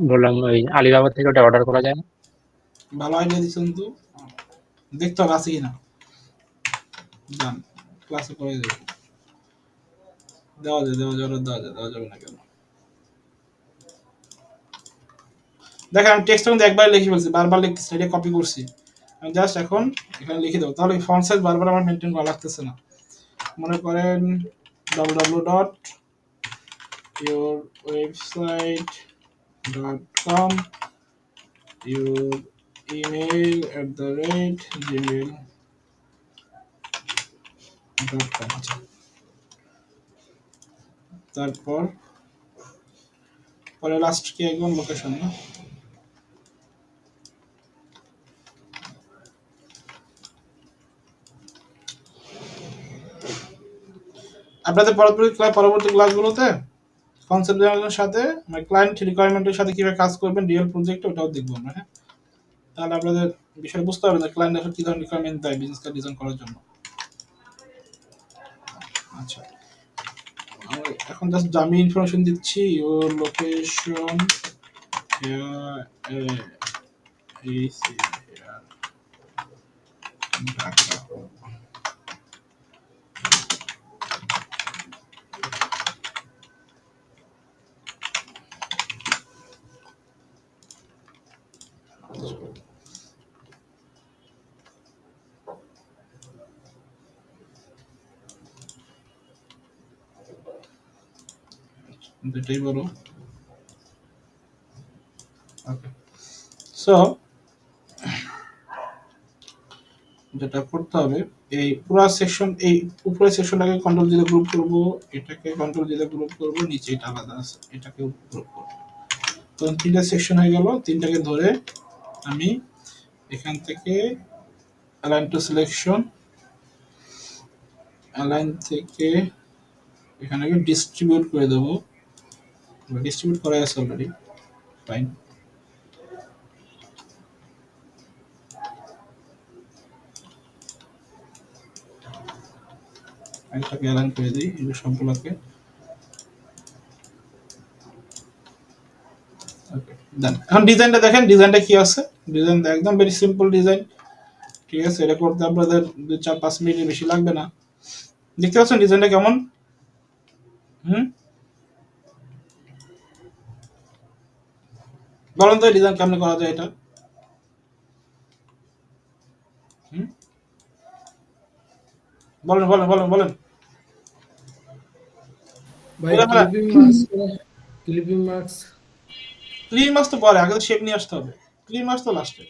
বললাম, ওই আলিবাবা থেকে ওটা অর্ডার করা যায় না? ভালো আইডিয়া দিচ্ছেন তো, দেখতে হবে আছে কিনা। যান ক্লাসে করে দেবো, দেওয়া যাবে না কেন? দেখেন আমি টেক্সট কিন্তু একবার লিখে ফেলছি, বারবার লিখতেছি, এটা কপি করছি, আমি জাস্ট এখন এখানে লিখে দেবো, তাহলে ফন্ট সাইজ বারবার আমার মেনটেন করা লাগতেছে না। মনে করেন www.yourwebsite.com, your email@gmail.com। আচ্ছা, তারপর পরে লাস্ট কি একদম লোকেশন না, আপনাদের পরবর্তী ক্লাসগুলোতে কনসেপ্ট জানানোর সাথে মানে ক্লায়েন্ট রিকোয়ারমেন্টের সাথে কিভাবে কাজ করবেন রিয়েল প্রজেক্টে, ওটাও দেখবো আমরা। হ্যাঁ, তাহলে আপনাদের বিষয় বুঝতে পারবেন যে ক্লায়েন্ট আসলে কি ধরনের রিকোয়ারমেন্ট দেয় বিজনেস কার্ড ডিজাইন করার জন্য। আচ্ছা, আমি এখন জাস্ট ডামি ইনফরমেশন দিচ্ছি, ইওর লোকেশন এটাই বলো। ওকে, সো যেটা করতে হবে, এই পুরো সেকশন, এই উপরের সেকশনটাকে কন্ট্রোল দিয়ে গ্রুপ করব, এটাকে কন্ট্রোল দিয়ে গ্রুপ করব, নিচে এটা আলাদা আছে, এটাকে গ্রুপ করব। তো তিনটা সেকশন হয়ে গেল, তিনটাকে ধরে আমি এখান থেকে অ্যালাইন টু সিলেকশন, অ্যালাইন থেকে এখানে ডিস্ট্রিবিউট করে দেবো, ডিস্ট্রিবিউট করা আছে অলরেডি, ফাইন। এটাকে অ্যালাইন করে দিই এগুলো সবগুলোকে। এখন ডিজাইনটা দেখেন, ডিজাইনটা কি আছে, ডিজাইন একদম ভেরি সিম্পল ডিজাইন, ঠিক আছে। এটা করতে আপনাদের 2-4-5 মিনিটের বেশি লাগবে না। দেখতে পাচ্ছেন ডিজাইনটা কেমন? বলেন তো ডিজাইন কেমন করা যায় এটা? বলেন বলেন বলেন বলেন। ভাই ক্লিপিং মার্কস ক্লিন মার্কস তো পরে, আগে তো শেপ নিয়ে আসতে হবে, ক্লিন মার্কস তো লাস্টে।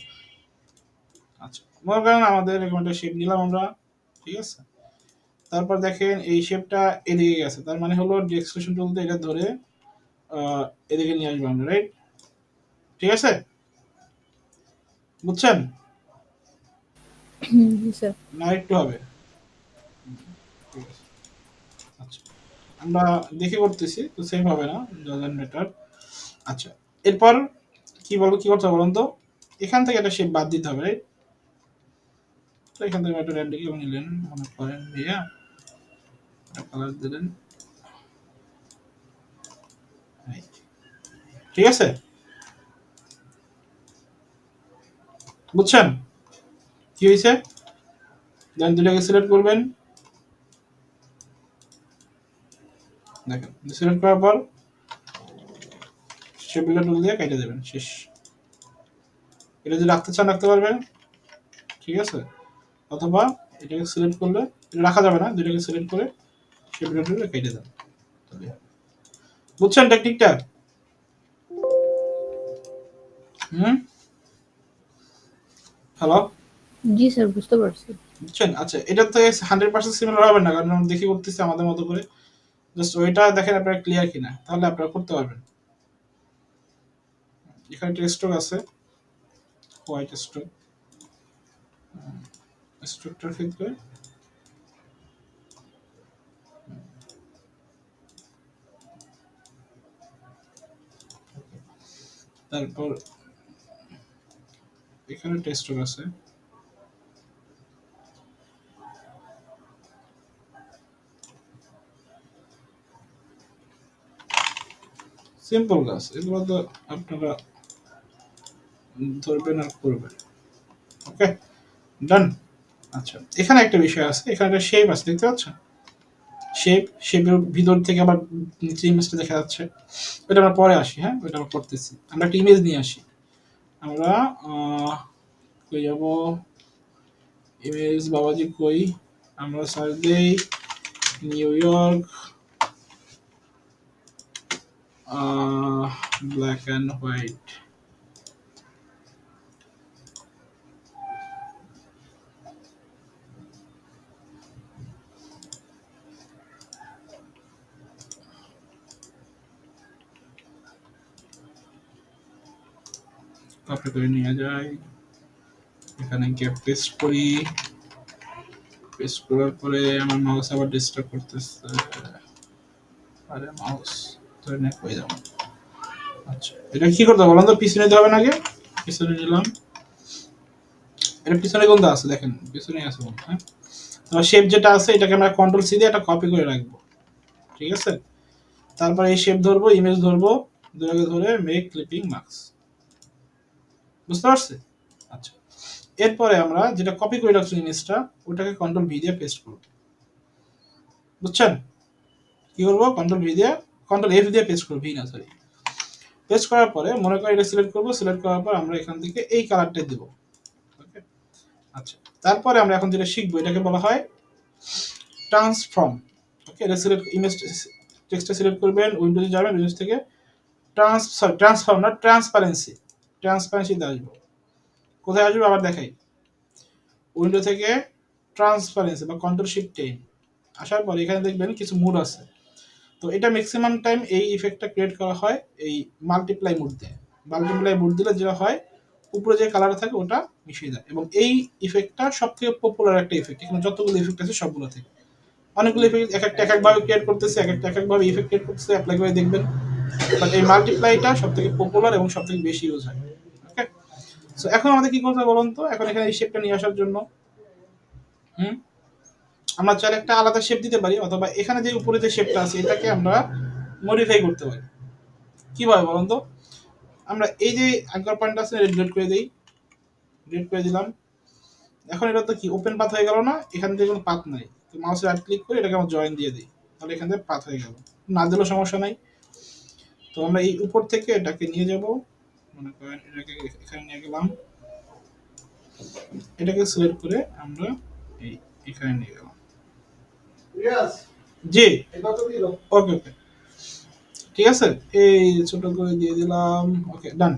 আচ্ছা, মনে করেন আমাদের এরকম একটা শেপ নিলাম আমরা, ঠিক আছে। তারপর দেখেন এই শেপটা এদিকে গেছে, তার মানে হলো এক্সট্রুশন টুল দিয়ে এটা ধরে এদিকে নিয়ে আসবো আমরা, রাইট? ঠিক আছে, বুঝছেন জি স্যার। না একটু হবে? ঠিক আছে, আচ্ছা আমরা দেখে করতেছি তো সেম হবে না, ডাজন্ট ম্যাটার। আচ্ছা, এরপর কি বলবো, কি করতে হবে বলুন তো? এখান থেকে একটা শেপ বাদ দিতে হবে, রাইট? তো এখান থেকে একটা র্যান্ডম নিলেন, মনে করেন ভাইয়া কালার দিলেন, ঠিক আছে, বুঝছেন কি হয়েছে? দেন দুটাকে সিলেক্ট করবেন, দেখেন সিলেক্ট করার পর শেপ বিল্ডার টুল দিয়ে কেটে দেবেন, শেষ। এটা যদি রাখতে চান রাখতে পারবেন, ঠিক আছে। অথবা এটাকে সিলেক্ট করলে এটা রাখা যাবে না, দুটাকে সিলেক্ট করে শেপ বিল্ডার টুল দিয়ে কেটে দেন। বুঝছেন টেকনিকটা? হ্যালো, জি স্যার, বুঝতে পারছি। বুঝছেন? আচ্ছা, এটা তো 100% সিমিলার হবে না, কারণ আমরা দেখি করতেছি আমাদের মতো করে। জাস্ট ওইটা দেখেন আপনারা ক্লিয়ার কিনা, তাহলে আপনারা করতে পারবেন। এখানে একটা স্ট্রোক আছে, হোয়াইট স্ট্রোক, স্ট্রোকটার ক্ষেত্রে তারপর এখানে একটা স্ট্রোক আছে, সিম্পল কাজ, এগুলো তো আপনারা ধরবেন আর করবেন। ওকে, ডান। আচ্ছা, এখানে একটা বিষয় আছে, এখানে একটা শেপ আছে, দেখতে পাচ্ছেন? শেপের ভিতর থেকে আবার নিচে ইমেজটা দেখা যাচ্ছে, ওটা আমরা পরে আসি। হ্যাঁ, ওটা আমরা করতেছি, আমরা একটা ইমেজ নিয়ে আসি। আমরা কই যাব, ইমেজ বাবাজি কই, আমরা সার্চ দেই new York black and white. Copy করে নিয়ে যাই, এখানে গিয়ে পেস্ট করি, পেস্ট করার পরে আমার মাউস আবার ডিস্টার্ব করতেছে, আরে মাউস তো নেক হয়ে যাবে। আচ্ছা, এটা কি করতে হবে বলুন তো? পিছনে নিতে হবে না, আগে পিছনে নিলাম, এটা পিছনে কোনটা আছে দেখেন, পিছনে আছে বলুন। হ্যাঁ, তো শেপ যেটা আছে এটাকে আমরা কন্ট্রোল সি দিয়ে এটা কপি করে রাখবো, ঠিক আছে। তারপর এই শেপ ধরবো, ইমেজ ধরবো, দুটাকে ধরে মেক ক্লিপিং মার্কস, বুঝতে পারছি? আচ্ছা, এরপরে আমরা যেটা কপি করে রাখছি ইমেজটা, ওটাকে কন্ট্রোল ভি দিয়ে পেস্ট করব, বুঝছেন? কি করবো? কন্ট্রোল ভি দিয়ে, কন্ট্রোল এফ দিয়ে পেস্ট করব, ভি না সরি। পেস্ট করার পরে মনে করি এটা সিলেক্ট করব, সিলেক্ট করার পর আমরা এখান থেকে এই কালারটা দেব। ওকে, আচ্ছা, তারপরে আমরা এখন যেটা শিখবো এটাকে বলা হয় ট্রান্সফর্ম। ওকে, এটা সিলেক্ট, ইমেজ টেক্সটটা সিলেক্ট করবেন, উইন্ডোজে যাবেন, উইন্ডোজ থেকে ট্রান্সফর্ম না ট্রান্সপারেন্সি, ট্রান্সপারেন্সিতে আসবো। কোথায় আসবে আবার দেখাই, উইন্ডো থেকে ট্রান্সপারেন্সি বা কন্ট্রোল শিফট 10 আসার পর এখানে দেখবেন কিছু মুড আছে। তো এটা ম্যাক্সিমাম টাইম এই ইফেক্টটা ক্রিয়েট করা হয় এই মাল্টিপ্লাই মুড দিয়ে। মাল্টিপ্লাই মুড দিলে যেটা হয়, উপরে যে কালার থাকে ওটা মিশিয়ে দেয়। এবং এই ইফেক্টটা সবথেকে পপুলার একটা ইফেক্ট, এখানে যতগুলো ইফেক্ট আছে সবগুলো থেকে অনেকগুলো ইফেক্ট এক একটা এক একভাবে ক্রিয়েট করতেছে, এক একটা এক একভাবে ইফেক্ট ক্রিয়েট করতেছে, অ্যাপ্লাই করে দেখবেন। বাট এই মাল্টিপ্লাইটা সবথেকে পপুলার এবং সবথেকে বেশি ইউজ হয়। ওকে, সো এখন আমাদের কি করতে হবে বলুন তো? এখন এখানে এই শেপটা নিয়ে আসার জন্য আমরা চাইলে একটা আলাদা শেপ দিতে পারি, অথবা এখানে যে উপরে যে শেপটা আছে এটাকে আমরা মডিফাই করতে পারি। কিভাবে বলুন তো? আমরা এই যে অ্যাঙ্কার পয়েন্ট আছে এটা ডিলিট করে দেই, ডিলিট করে দিলাম। এখন এটা তো কি ওপেন পাথ হয়ে গেল না? এখান থেকে কোনো পাথ নাই, তো মাউসে রাইট ক্লিক করে এটাকে আমরা জয়েন দিয়ে দিই, তাহলে এখান থেকে পাথ হয়ে গেল। না দিলেও সমস্যা নাই। তো আমরা এই উপর থেকে এটাকে নিয়ে যাব, মনে করেন এটাকে এখানে নিয়ে গেলাম, এটাকে সিলেক্ট করে আমরা এই এখানে নিয়ে গেলাম। জি ওকে ওকে ঠিক আছে, এই ছোট করে দিয়ে দিলাম। ওকে ডান।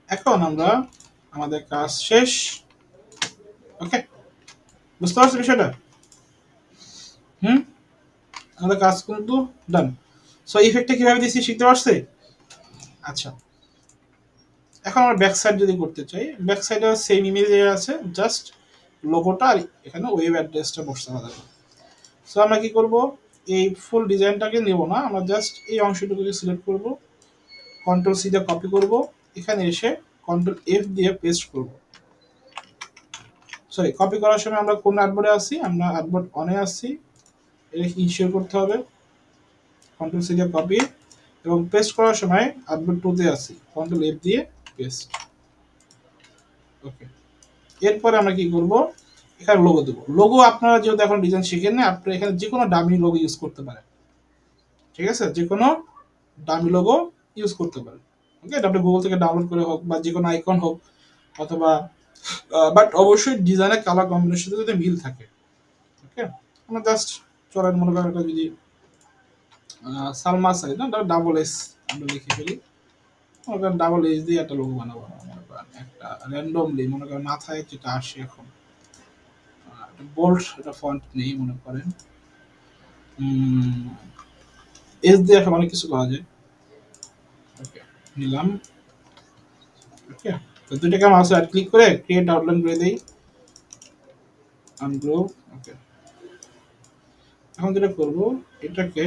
এখন আমরা আমাদের কাজ শেষ। ওকে, বুঝতে পারছো বিষয়টা? আমাদের কাজ কিন্তু ডান। সো ইফেক্টটা কিভাবে দিয়েছি শিখতে পারছে? আচ্ছা, এখন আমরা ব্যাক সাইড যদি করতে চাই, ব্যাক সাইডে সেম ইমেজে আছে, জাস্ট লোগোটা আর এখানে ওয়েব অ্যাড্রেসটা বসতে হবে। সো আমরা কি করব, এই ফুল ডিজাইনটাকে নেব না, আমরা জাস্ট এই অংশটুকুকে সিলেক্ট করব, কন্ট্রোল সি দিয়ে কপি করব, এখানে এসে কন্ট্রোল এফ দিয়ে পেস্ট করব। সরি, কপি করার সময় আমরা কোন অ্যাডবোর্ডে আছি? আমরা অ্যাডবোর্ড অনে আছি, এটা ইনশিওর করতে হবে। কন্ট্রোল সি দিয়ে কপি, এবং পেস্ট করার সময় অ্যাডবোর্ড 2 তে আছি, কন্ট্রোল এফ দিয়ে পেস্ট। ওকে, এরপরে আমরা কি করব, এখানে লোগো দেবো। লোগো আপনারা যেহেতু এখন ডিজাইন শিখেন না, আপনারা এখানে যে কোনো ডামি লোগো ইউজ করতে পারেন। ঠিক আছে, যে কোনো ডামি লোগো ইউজ করতে পারেন। ওকে, এটা আপনি গুগল থেকে ডাউনলোড করে হোক বা যে কোনো আইকন হোক, অথবা বাট অবশ্যই ডিজাইনের কালার কম্বিনেশনের সাথে মিল থাকে। ওকে, আমরা জাস্ট চলেন মনে করেন এটা যদি সালমা সাইড না, ডাবল এস আমরা লিখে ফেলি, মনে করেন ডাবল এস দিয়ে একটা লোগো বানাবো। মনে করেন একটা র্যান্ডমলি, মনে করেন মাথায় যেটা আসে এখন, বোল্ড এটা ফন্ট নেই, মনে করেন এস দিয়ে এখন অনেক কিছু করা যায়। ওকে, নিলাম। ওকে, তো দুইটাকে মাউস রাইট ক্লিক করে ক্রিয়েট আউটলাইন করে দেই, আনগ্রুপ। ওকে, এখন যেটা করব, এটাকে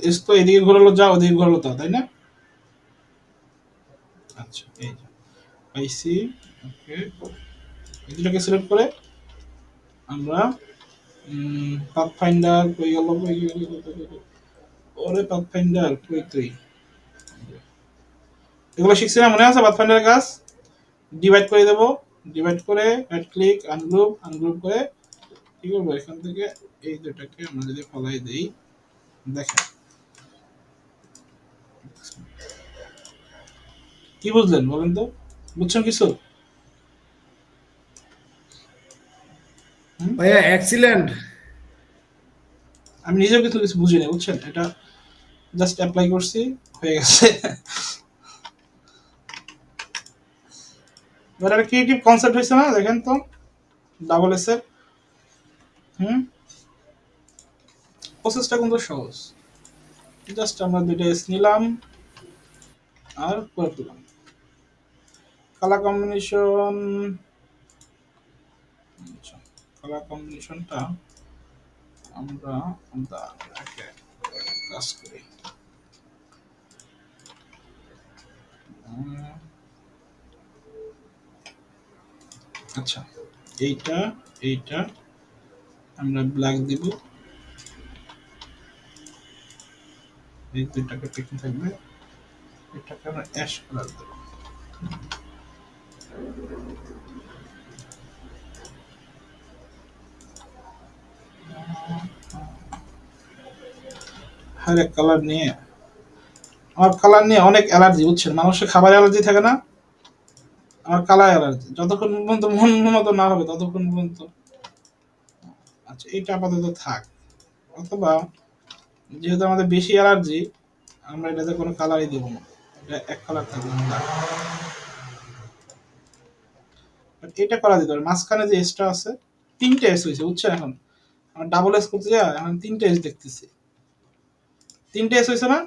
এস তো এদিকে ঘোরালো যা, ওদিকে ঘোরালো তা, তাই না? আচ্ছা, এই যে আইসি। ওকে, এই দুটাকে সিলেক্ট করে আমরা পাথফাইন্ডার কই গেল, ওরে পাথফাইন্ডার কই তুই? এগুলো শিখছি না, মনে আছে পাথফাইন্ডারের কাজ? ডিভাইড করে দেব, ডিভাইড করে রাইট ক্লিক, আনগ্রুপ, আনগ্রুপ করে কি করবো, এখান থেকে এই দুটাকে আমরা যদি ফলাই দেই, দেখেন কি বুঝলেন বলেন তো? বুঝছেন কিছু? ভাইয়া এক্সিলেন্ট। আমি নিজেও কিছু কিছু বুঝি না, বুঝছেন? এটা জাস্ট অ্যাপ্লাই করছি, হয়ে গেছে। একটা ক্রিয়েটিভ কনসেপ্ট হয়েছে না? দেখেন তো, ডাবল এস এর প্রসেসটা কিন্তু সহজ। জাস্ট আমরা দুইটা এস নিলাম আর করে দিলাম। কালার কম্বিনেশন, কালার কম্বিনেশনটা আমরা কাজ করি। আচ্ছা, এইটা এইটা আমরা ব্ল্যাক দিব, এই দুইটাকে ঠিক থাকবে, এটাকে আমরা অ্যাশ কালার দেব। হর এক কালার নিয়ে, আমার কালার নিয়ে অনেক অ্যালার্জি, বুঝছেন? মানুষের খাবার অ্যালার্জি থাকে না, আমার কালার অ্যালার্জি। যতক্ষণ পর্যন্ত মন মতো না হবে ততক্ষণ পর্যন্ত। আচ্ছা, এটা আপাতত থাক। অথবা যেহেতু আমাদের বেশি অ্যালার্জি, আমরা এটাতে কোনো কালারই দেবো না, এটা এক কালার থাকবে। এটা করা যেতে পারে। মাঝখানে যে এসটা আছে, তিনটে এস হয়েছে, বুঝছেন? এখন আমার ডাবল এস করতে যা এখন 3টে এস দেখতেছি, 3টে এস হয়েছে না?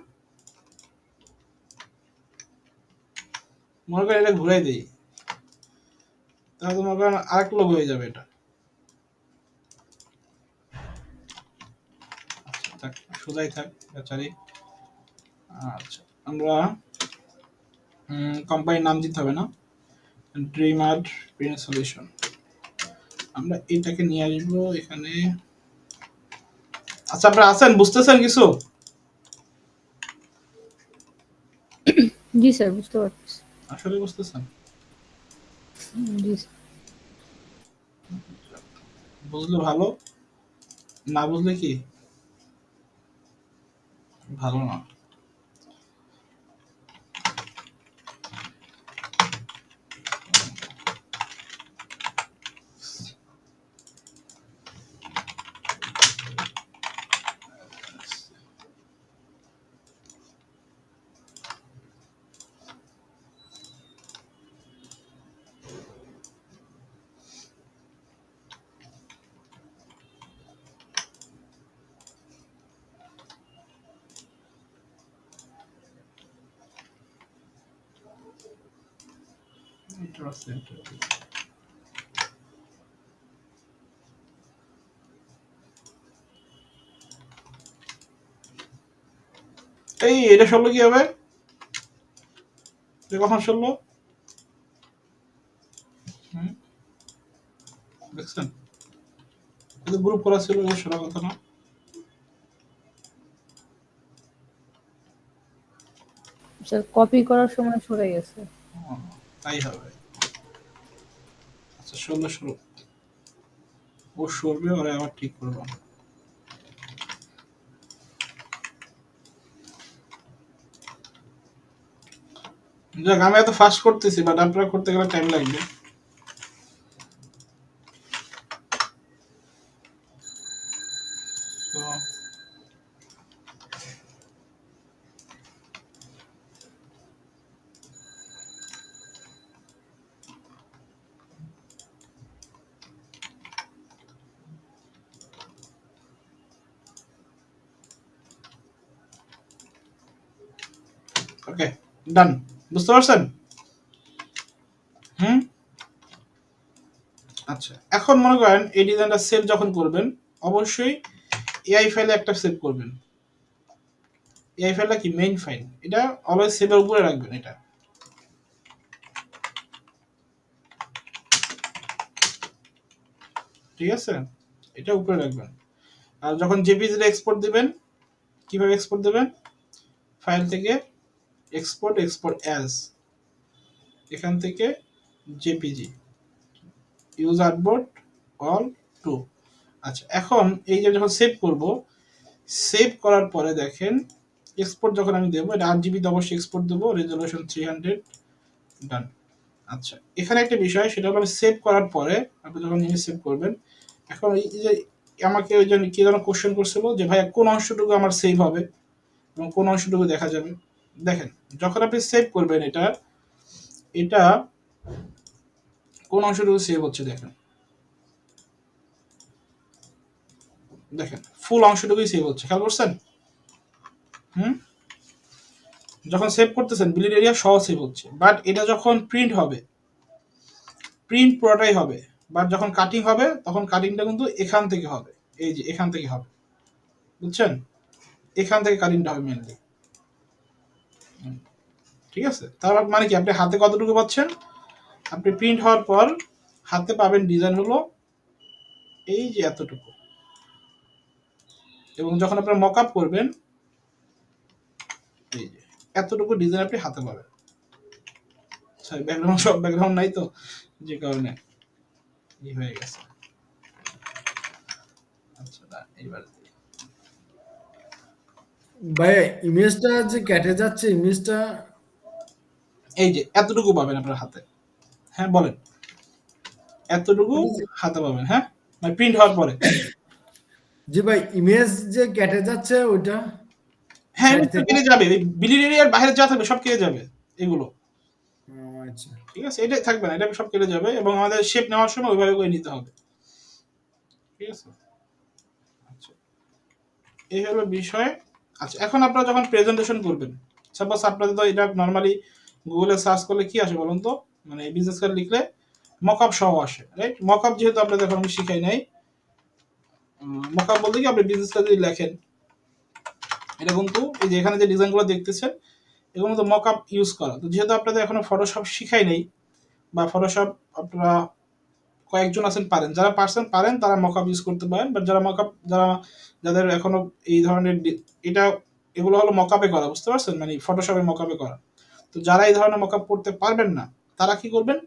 মনে করেন এটা ঘুরাই দিই, তাহলে মনে করেন আরেকটা লোগো হয়ে যাবে এটা। আচ্ছা থাক, সোজাই থাক বেচারি। আচ্ছা আমরা কোম্পানির নাম দিতে হবে না, ড্রিমার প্রিন্ট সলিউশন। আমরা এটাকে নিয়ে আসবো এখানে। আচ্ছা আপনারা আছেন, বুঝতেছেন কিছু? জি স্যার, বুঝতে পারছি। আসলে বুঝতেছেন? জি স্যার। বুঝলে ভালো, না বুঝলে কি ভালো না। এই এটা সরলো কি হবে? কখন সরলো দেখছেন? এটা গ্রুপ করা ছিল, এটা সরা কথা না। স্যার কপি করার সময় সরে গেছে। তাই হবে। আচ্ছা সরলো শুরু, ও সরবে, ওরা আবার ঠিক করবো। যাক আমি এত ফাস্ট করতেছি, বাট আপনারা করতে গেলে টাইম লাগবে। তো ওকে ডান, বুঝতে পারছেন? আচ্ছা এখন মনে করেন এই ডিজাইনটা সেভ যখন করবেন, অবশ্যই এআই ফাইলে একটা সেভ করবেন। এআই ফাইলটা কি মেইন ফাইল, এটা অলওয়েজ সেভের উপরে রাখবেন। এটা ঠিক আছে, এটা উপরে রাখবেন। আর যখন জেপিজি এক্সপোর্ট দিবেন, কিভাবে এক্সপোর্ট দেবেন? ফাইল থেকে এক্সপোর্ট, এক্সপোর্ট অ্যাজ, এখান থেকে JPG, use artboard all two. আচ্ছা এখন এই যে যখন সেভ করব, সেভ করার পরে দেখেন এক্সপোর্ট যখন আমি দেবো, এটা 8 GB তে অবশ্যই এক্সপোর্ট দেবো, রেজলিউশন 300, ডান। আচ্ছা এখানে একটা বিষয়, সেটা হলো আমি সেভ করার পরে আপনি যখন জিনিস সেভ করবেন, এখন এই যে আমাকে ওই জন্য কি যেন কোশ্চেন করছিল যে ভাইয়া কোন অংশটুকু আমার সেভ হবে এবং কোন অংশটুকু দেখা যাবে। দেখেন যখন আপনি সেভ করবেন এটা, এটা কোন অংশটুকু সেভ হচ্ছে দেখেন, দেখেন ফুল অংশটুকুই সেভ হচ্ছে, খেয়াল করছেন? যখন সেভ করতেছেন বিলিড এরিয়া সহ সেভ হচ্ছে, বাট এটা যখন প্রিন্ট হবে, প্রিন্ট পুরোটাই হবে, বাট যখন কাটিং হবে তখন কাটিংটা কিন্তু এখান থেকে হবে, এই যে এখান থেকে হবে, বুঝছেন? এখান থেকে কাটিংটা হবে মেনলি। ঠিক আছে, তার মানে কি আপনি হাতে কতটুকু পাচ্ছেন? আপনি প্রিন্ট হওয়ার পর হাতে পাবেন ডিজাইন হলো এই যে এতটুকু, এবং যখন আপনারা মক আপ করবেন এই যে এতটুকু ডিজাইন আপনি হাতে পাবেন। সরি ব্যাকগ্রাউন্ড, সব ব্যাকগ্রাউন্ড নাই তো, যে কারণে এই হয়ে গেছে। আচ্ছা এইবার ভাই ইমেজটা যে কেটে যাচ্ছে, ইমেজটা এই যে এতটুকু পাবেন আপনার হাতে। হ্যাঁ বলেন, এতটুকু হাতে পাবেন। হ্যাঁ মানে প্রিন্ট হওয়ার পরে। জি ভাই ইমেজ যে কেটে যাচ্ছে ওইটা হ্যাঁ সাইড এটা থেকে। কেটে যাবে, বিলিড এরিয়ার বাইরে যা থাকবে সব কেটে যাবে এগুলো। আচ্ছা ঠিক আছে, এটাই থাকবে না, এটা সব কেটে যাবে, এবং আমাদের শেপ নেওয়ার সময় ওইভাবে করে নিতে হবে। ঠিক আছে, এই হলো বিষয়। আচ্ছা, এখন আপনারা যখন প্রেজেন্টেশন করবেন, সাপোজ আপনাদের তো এটা নর্মালি গুগলে সার্চ করলে কি আসে বলুন তো, মানে বিজনেস কার্ড লিখলে মকআপ সহ আসে, রাইট? মকআপ যেহেতু আপনাদের এখন আমি শিখাই নাই, মকআপ বলতে কি আপনি বিজনেস কার্ড যদি লেখেন, এটা কিন্তু এই যে এখানে যে ডিজাইনগুলো দেখতেছেন এগুলো তো মকআপ ইউজ করা। তো যেহেতু আপনাদের এখনো ফটোশপ শিখাই নেই, বা ফটোশপ আপনারা কয়েকজন আছেন পারেন, যারা পারেন তারা মকআপ ইউজ করতে পারেন, বাট যাদের এখনো এই ধরনের এটা এগুলো হলো মকআপে করা, বুঝতে পারছেন, মানে ফটোশপে মকআপে করা। তো যারা এই ধরনের মকআপ করতে পারবেন না তারা কি করবেন,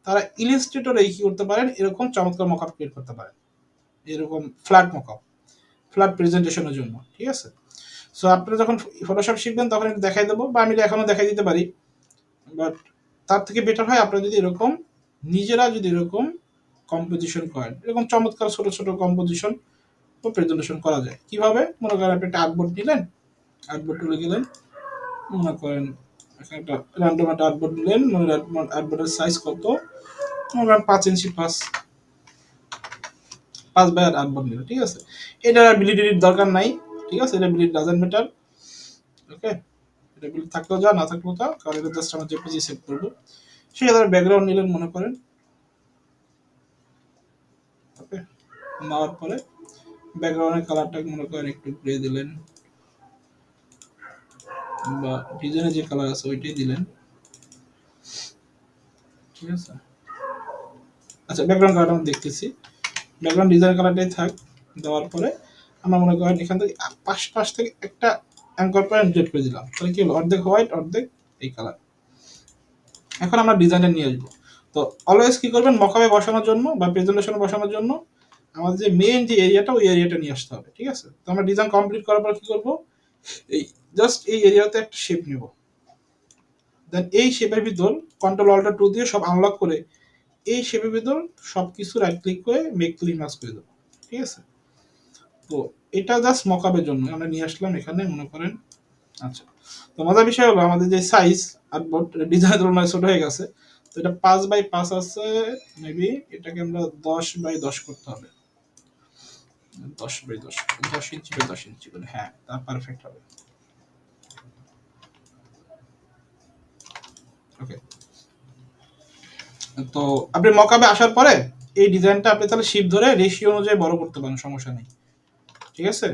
তারা ইলাস্ট্রেটরে কি করতে পারেন, এরকম চমৎকার মকআপ ক্রিয়েট করতে পারেন, এরকম ফ্ল্যাট মকআপ, ফ্ল্যাট প্রেজেন্টেশনের জন্য, ঠিক আছে? সো আপনারা যখন ফটোশপ শিখবেন তখন একটু দেখাই দেবো, বা আমি এখনো দেখাই দিতে পারি, বাট তার থেকে বেটার হয় আপনারা যদি এরকম নিজেরা যদি এরকম কম্পোজিশন করেন, এরকম চমৎকার ছোট ছোট কম্পোজিশন ও প্রেজেন্টেশন করা যায়। কিভাবে? মনে করেন আপনি একটা আর্টবোর্ড নিলেন, আর্টবোর্ড তুলে গেলেন, মনে করেন একটা র্যান্ডম একটা আর্টবোর্ড নিলেন, মনে আর্টবোর্ডের সাইজ কত, মনে করেন 5 ইঞ্চি 5 বাই আর্টবোর্ড নিলেন, ঠিক আছে? এটার বিলিডিটির দরকার নাই, ঠিক আছে? এটা বিলিড ডাজন্ট ম্যাটার, ওকে? এটা বিলিড থাকলেও যা, না থাকলেও তা, কারণ এটা জাস্ট আমরা জেপিজি সেভ করবো। সেই ধরনের ব্যাকগ্রাউন্ড নিলেন মনে করেন, ওকে? নেওয়ার পরে ব্যাকগ্রাউন্ডের কালারটাকে মনে করেন একটু গ্রে দিলেন, বা ডিজাইনে যে কালার আছে ওইটাই দিলেন, ঠিক আছে? আচ্ছা, ব্যাকগ্রাউন্ড কালারটা আমরা দেখতেছি, ব্যাকগ্রাউন্ড ডিজাইন কালারটাই থাক। দেওয়ার পরে আমরা মনে করেন এখান থেকে পাশ থেকে একটা অ্যাঙ্কর পয়েন্ট জেড করে দিলাম, তাহলে কি হলো, অর্ধেক হোয়াইট অর্ধেক এই কালার। এখন আমরা ডিজাইনটা নিয়ে আসবো। তো অলওয়েজ কি করবেন, মকআপে বসানোর জন্য বা প্রেজেন্টেশনে বসানোর জন্য আমাদের যে মেইন যে এরিয়াটা, ওই এরিয়াটা নিয়ে আসতে হবে, ঠিক আছে? তো আমরা ডিজাইন কমপ্লিট করার পর কি করবো, এই জাস্ট এই এরিয়াতে একটা শেপ নিব, দেন এই শেপের ভিতর Ctrl+Alt+2 দিয়ে সব আনলক করে এই শেপের ভিতর সবকিছু রাইট ক্লিক করে মেক ক্লিন মাস্ক করে দেবো, ঠিক আছে? তো এটা জাস্ট মকআপের জন্য আমরা নিয়ে আসলাম এখানে, মনে করেন। আচ্ছা, তো মজার বিষয় হলো আমাদের যে সাইজ আর্টবোর্ড ডিজাইনের তুলনায় ছোট হয়ে গেছে, তো এটা 5 বাই 5 আছে, মেবি এটাকে আমরা 10 বাই 10 করতে হবে, 10 বাই 10, 10 ইঞ্চি বাই 10 ইঞ্চি করে, হ্যাঁ, তা পারফেক্ট হবে, ওকে? তো আপনি মকআপে আসার পরে এই ডিজাইনটা আপনি তাহলে শিপ ধরে রেশিও অনুযায়ী বড় করতে পারেন, সমস্যা নেই, ঠিক আছে?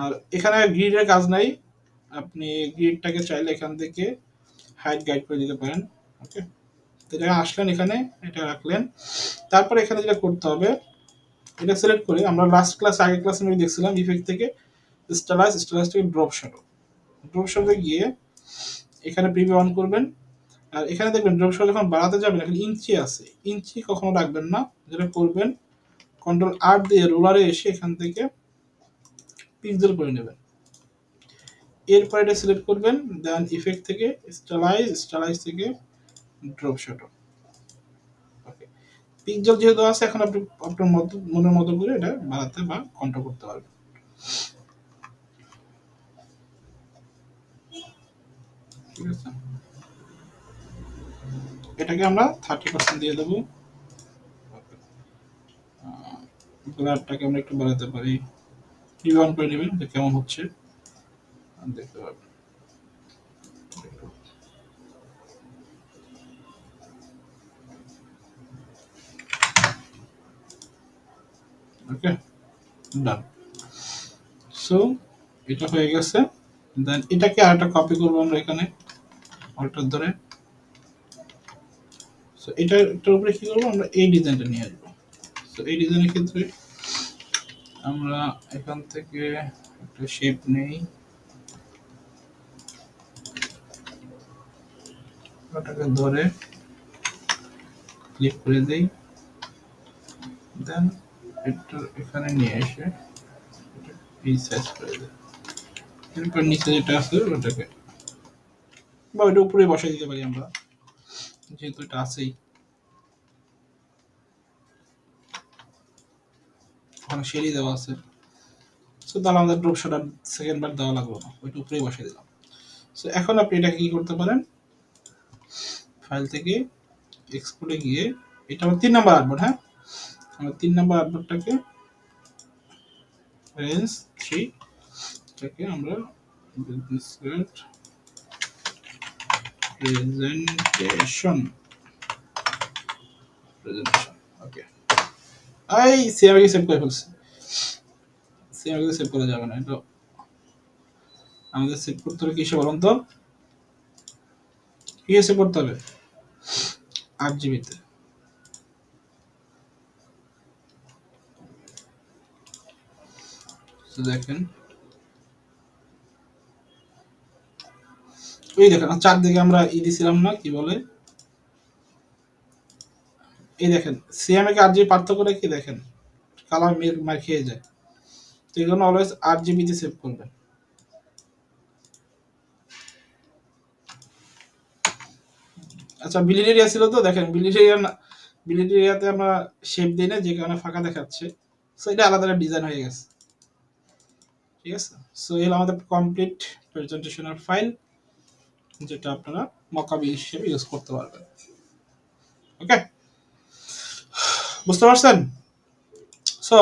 আর এখানে গ্রিডের কাজ নাই, আপনি গ্রিডটাকে চাইলে এখান থেকে হাইট গাইড করে দিতে পারেন, ওকে? তো এটা আসলেন, এখানে এটা রাখলেন, তারপরে এখানে যেটা করতে হবে, এটা সিলেক্ট করে আমরা আগের ক্লাসে আমি দেখছিলাম ইফেক্ট থেকে স্টাইলাইজ থেকে ড্রপ শ্যাডো গিয়ে এখানে প্রিভিউ অন করবেন। আর এখানে দেখবেন ড্রপ শ্যাডো যখন বাড়াতে যাবেন এখানে ইঞ্চি আছে, ইঞ্চি কখনো রাখবেন না, যেটা করবেন Ctrl+R দিয়ে রোলারে এসে এখান থেকে পিক্সেল করে নেবেন। এরপর এটা সিলেক্ট করবেন, দেন ইফেক্ট থেকে স্টাইলাইজ থেকে ড্রপ শ্যাডো, ওকে? পিক্সেল যেহেতু আছে এখন আপনি আপনার মনের মতো করে এটা বাড়াতে বা কন্ট্রোল করতে পারবেন, ঠিক আছে? এটাকে আমরা 30% দিয়ে দেবো, ব্লারটাকে আমরা একটু বাড়াতে পারি, প্রিভিউ অন করে নেবেন যে কেমন হচ্ছে দেখতে পাবেন, ওকে? ডান। সো এটা হয়ে গেছে, দেন এটাকে আরেকটা কপি করবো আমরা এখানে অল্টার ধরে। সো এটার উপরে কি করবো, আমরা এই ডিজাইনটা নিয়ে আসবো। সো এই ডিজাইনের ক্ষেত্রে আমরা এখান থেকে একটা শেপ নেই, ওটাকে ধরে ক্লিক করে দেই, দেন এটা এখানে নিয়ে এসে এই সাইজ করে দেই, এরপর নিচে যেটা আছে ওটাকে বা ওইটা উপরে বসাই দিতে পারি আমরা, যেহেতু এটা আছেই, ওখানে শেডি দেওয়া আছে। সো তাহলে আমাদের ড্রপ শ্যাডো সেকেন্ড বার দেওয়া লাগবে না, ওইটা উপরেই বসাই দিলাম। সো এখন আপনি এটাকে কি করতে পারেন, ফাইল থেকে এক্সপোর্টে গিয়ে, এটা আমার 3 নাম্বার আর্টবোর্ড, হ্যাঁ, আমরা 3 নম্বর অ্যাডভার্বটাকে রেঞ্জ 3 টাকে আমরা business card presentation okay I সিএমকে সেভ করে ফেলছি সিএমকে সেভ করা যাবে না এটা আমাদের সেভ করতে হবে কিসে বলুন তো কি সেভ করতে হবে 8 জিবি তে তো দেখেন এই দেখেন চারদিকে আমরা দিছিলাম না কি বলে এই দেখেন সিএমএ কে 8 জিবি পার্থক্যটা কি দেখেন কালার মার খেয়ে যায় তো এই জন্য অলওয়েজ 8 জিবি তে সেভ করবেন আচ্ছা বিলিড এরিয়া ছিল তো দেখেন বিলিড এরিয়াতে আমরা শেপ দিই না যে কারণে ফাঁকা দেখাচ্ছে সো এটা আলাদা ডিজাইন হয়ে গেছে ঠিক আছে সো এই হলো আমাদের কমপ্লিট প্রেজেন্টেশনের ফাইল যেটা আপনারা মকাবি হিসেবে ইউজ করতে পারবেন ওকে বুঝতে পারছেন সো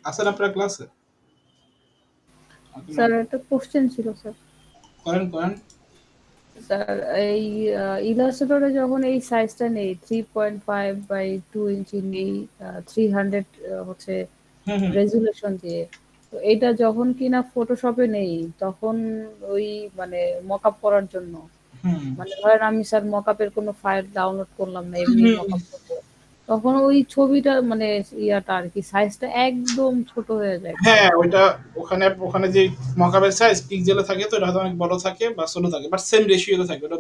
আসেন আপনার ক্লাসে স্যার একটা কোশ্চেন ছিল স্যার। করেন স্যার এই ইলাস্ট্রেটরে যখন এই সাইজটা নেই 3.5 বাই 2 ইঞ্চি নেই 300 হচ্ছে রেজুলেশন দিয়ে, তো এটা যখন কিনা ফটোশপে নেই তখন ওই মানে মকআপ করার জন্য মানে ধরেন আমি স্যার মকআপের কোনো ফাইল ডাউনলোড করলাম না এমনি মকআপ করব, তখন ওই ছবিটা মানে ইয়াটা আর কি সাইজটা একদম ছোট হয়ে যায়। হ্যাঁ ওইটা ওখানে যে মকআপের সাইজ পিক্সেলে থাকে তো এটা হয়তো অনেক বড় থাকে বা ছোট থাকে বাট সেম রেশিওতে থাকে ওটা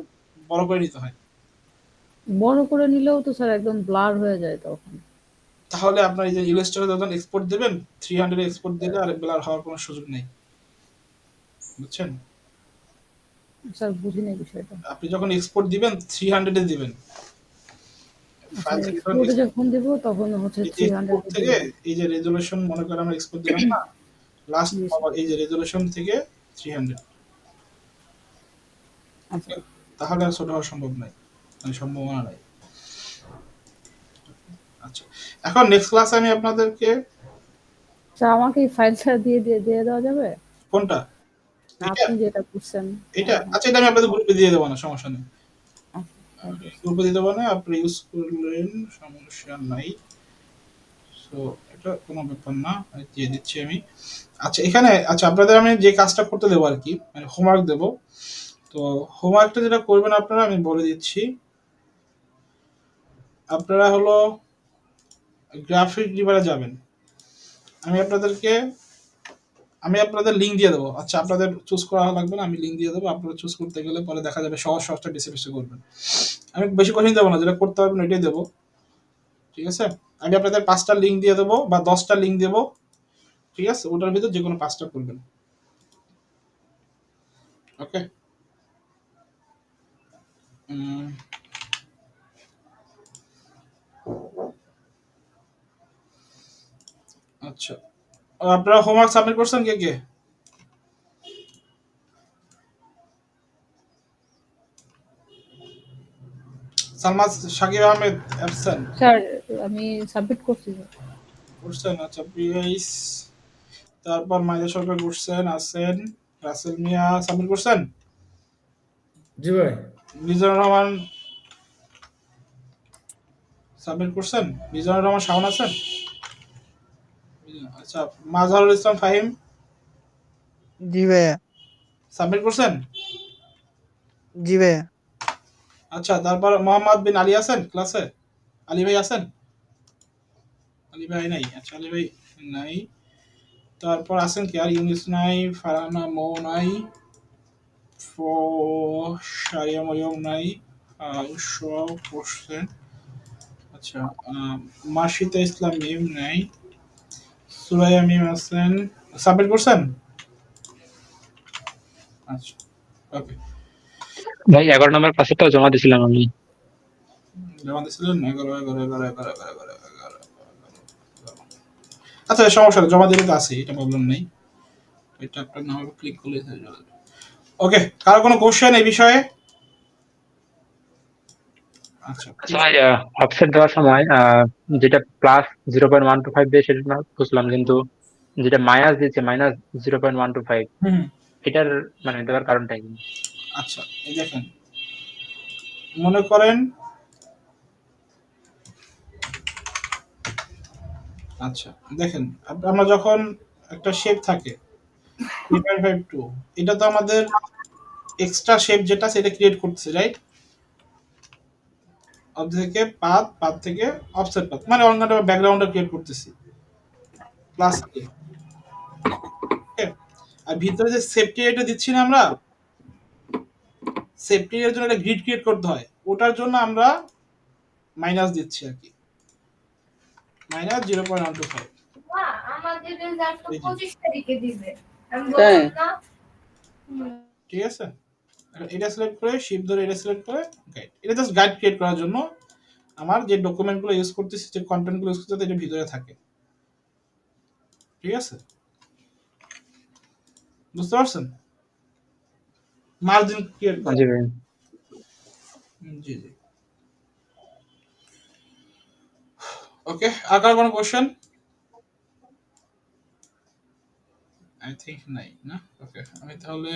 বড় করে নিতে হয়। বড় করে নিলেও তো স্যার একদম ব্লার হয়ে যায় তখন। তাহলে আপনার এই যে ইলাস্ট্রেটর যখন এক্সপোর্ট দিবেন 300 এক্সপোর্ট দিলে আর ব্লার হওয়ার কোনো সুযোগ নেই বুঝছেন স্যার বুঝিনি বিষয়টা। আপনি যখন এক্সপোর্ট দিবেন 300 এ দিবেন ফাইল থেকে এক্সপোর্টে যখন দেব তখন হচ্ছে 300 থেকে এই যে রেজোলিউশন মনে করেন আমরা এক্সপোর্ট দিলাম না লাস্ট পাওয়ার এই যে রেজোলিউশন থেকে 300 আচ্ছা তাহলে আর ছোট হওয়া সম্ভব নাই মানে সম্ভাবনা নাই। আচ্ছা এখন নেক্সট ক্লাসে আমি আপনাদেরকে স্যার আমাকে এই ফাইলটা দিয়ে দেওয়া যাবে? কোনটা আপনি যেটা করছেন এটা আচ্ছা এটা আমি আপনাদের গ্রুপে দিয়ে দেব না সমস্যা নেই গ্রুপে দিয়ে দেব না আপনি ইউজ করলেন সমস্যা নাই সো এটা কোনো ব্যাপার না দিয়ে দিচ্ছি আমি। আচ্ছা এখানে আচ্ছা আপনাদের আমি যে কাজটা করতে দেবো আর কি মানে হোমওয়ার্ক দেব তো হোমওয়ার্কটা যেটা করবেন আপনারা আমি বলে দিচ্ছি আপনারা হলো গ্রাফিক ডিজাইনে যাবেন আমি আপনাদের লিংক দিয়ে দেবো আচ্ছা আপনাদের চুজ করা লাগবে না আমি লিংক দিয়ে দেবো আপনারা চুজ করতে গেলে পরে দেখা যাবে সহজটা বেশি বেশি করবেন আমি বেশি কঠিন দেবো না যেটা করতে পারবেন ওইটাই দেবো ঠিক আছে আমি আপনাদের 5টা লিংক দিয়ে দেবো বা 10টা লিংক দেবো ঠিক আছে ওটার ভিতর যে কোনো 5টা করবেন ওকে আচ্ছা আপনারা হোমওয়ার্ক সাবমিট করছেন কে কে সালমান শাকিব আহমেদ অ্যাবসেন্ট স্যার আমি সাবমিট করছি করছেন আচ্ছা পিএইচ তারপর মাইদা সরকার করছেন আছেন রাসেল মিয়া সাবমিট করছেন জি ভাই মিজানুর রহমান সাবমিট করছেন মিজানুর রহমান শাওন আছেন আচ্ছা মাজহারুল ইসলাম ফাহিম জি ভাইয়া সাবমিট করছেন জি ভাইয়া আচ্ছা তারপর মোহাম্মদ বিন আলী আছেন ক্লাসে আলী ভাই আছেন আলী ভাই নাই আচ্ছা আলী ভাই নাই তারপর আছেন কি আর ইউনিস নাই ফারহানা মৌ নাই শারিয়া মরিয়ম নাই সব করছেন আচ্ছা মার্শিদা ইসলাম মিম নাই সুরাইয়া মিম আছেন সাবমিট করছেন আচ্ছা ওকে ভাই 11 নম্বর ক্লাসেরটাও জমা দিয়েছিলাম আমি জমা দিয়েছিলেন 11 আচ্ছা সমস্যা নেই জমা দিলে তো আছে এটা প্রবলেম নেই এটা আপনার নাম ক্লিক করলে হয়ে যাবে ওকে কারো কোনো কোশ্চেন এই বিষয়ে আচ্ছা আচ্ছা ভাই, অফসেট দেওয়ার সময় যেটা প্লাস 0.125 দিয়ে সেটা না বুঝলাম, কিন্তু যেটা মাইনাস দিচ্ছে -0.125, হুম এটার মানে দেওয়ার কারণটা কি? আচ্ছা এই দেখেন, মনে করেন আচ্ছা দেখেন, আমরা যখন একটা শেপ থাকে 3.52, এটা তো আমাদের এক্সট্রা শেপ যেটা সেটা ক্রিয়েট করতেছে, রাইট? অবজেক্ট থেকে পাথ থেকে অফসেট পাথ, মানে অন্য ব্যাকগ্রাউন্ডটা ক্রিয়েট করতেছি প্লাস কে। আর ভিতরে যে সেফটি এটা দিচ্ছি না আমরা, সেফটি এর জন্য একটা গ্রিড ক্রিয়েট করতে হয়, ওটার জন্য আমরা মাইনাস দিচ্ছি আর কি, -0.125। আমাদের রেজাল্ট তো 25 তারিখে দিবে, আমি তাই? বললাম না। ঠিক আছে, এটা সিলেক্ট করে শিপ ধরে এটা সিলেক্ট করে গাইড, এটা জাস্ট গাইড ক্রিয়েট করার জন্য আমার যে ডকুমেন্টগুলো ইউজ করতেছি, যে কন্টেন্টগুলো ইউজ করতে, এটা ভিতরে থাকে। ঠিক আছে, বুঝতে পারছেন? মার্জিন ক্রিয়েট করা। জি ভাই। জি জি, ওকে। আর কার কোনো কোশ্চেন? আই থিংক নাই না। ওকে, আমি তাহলে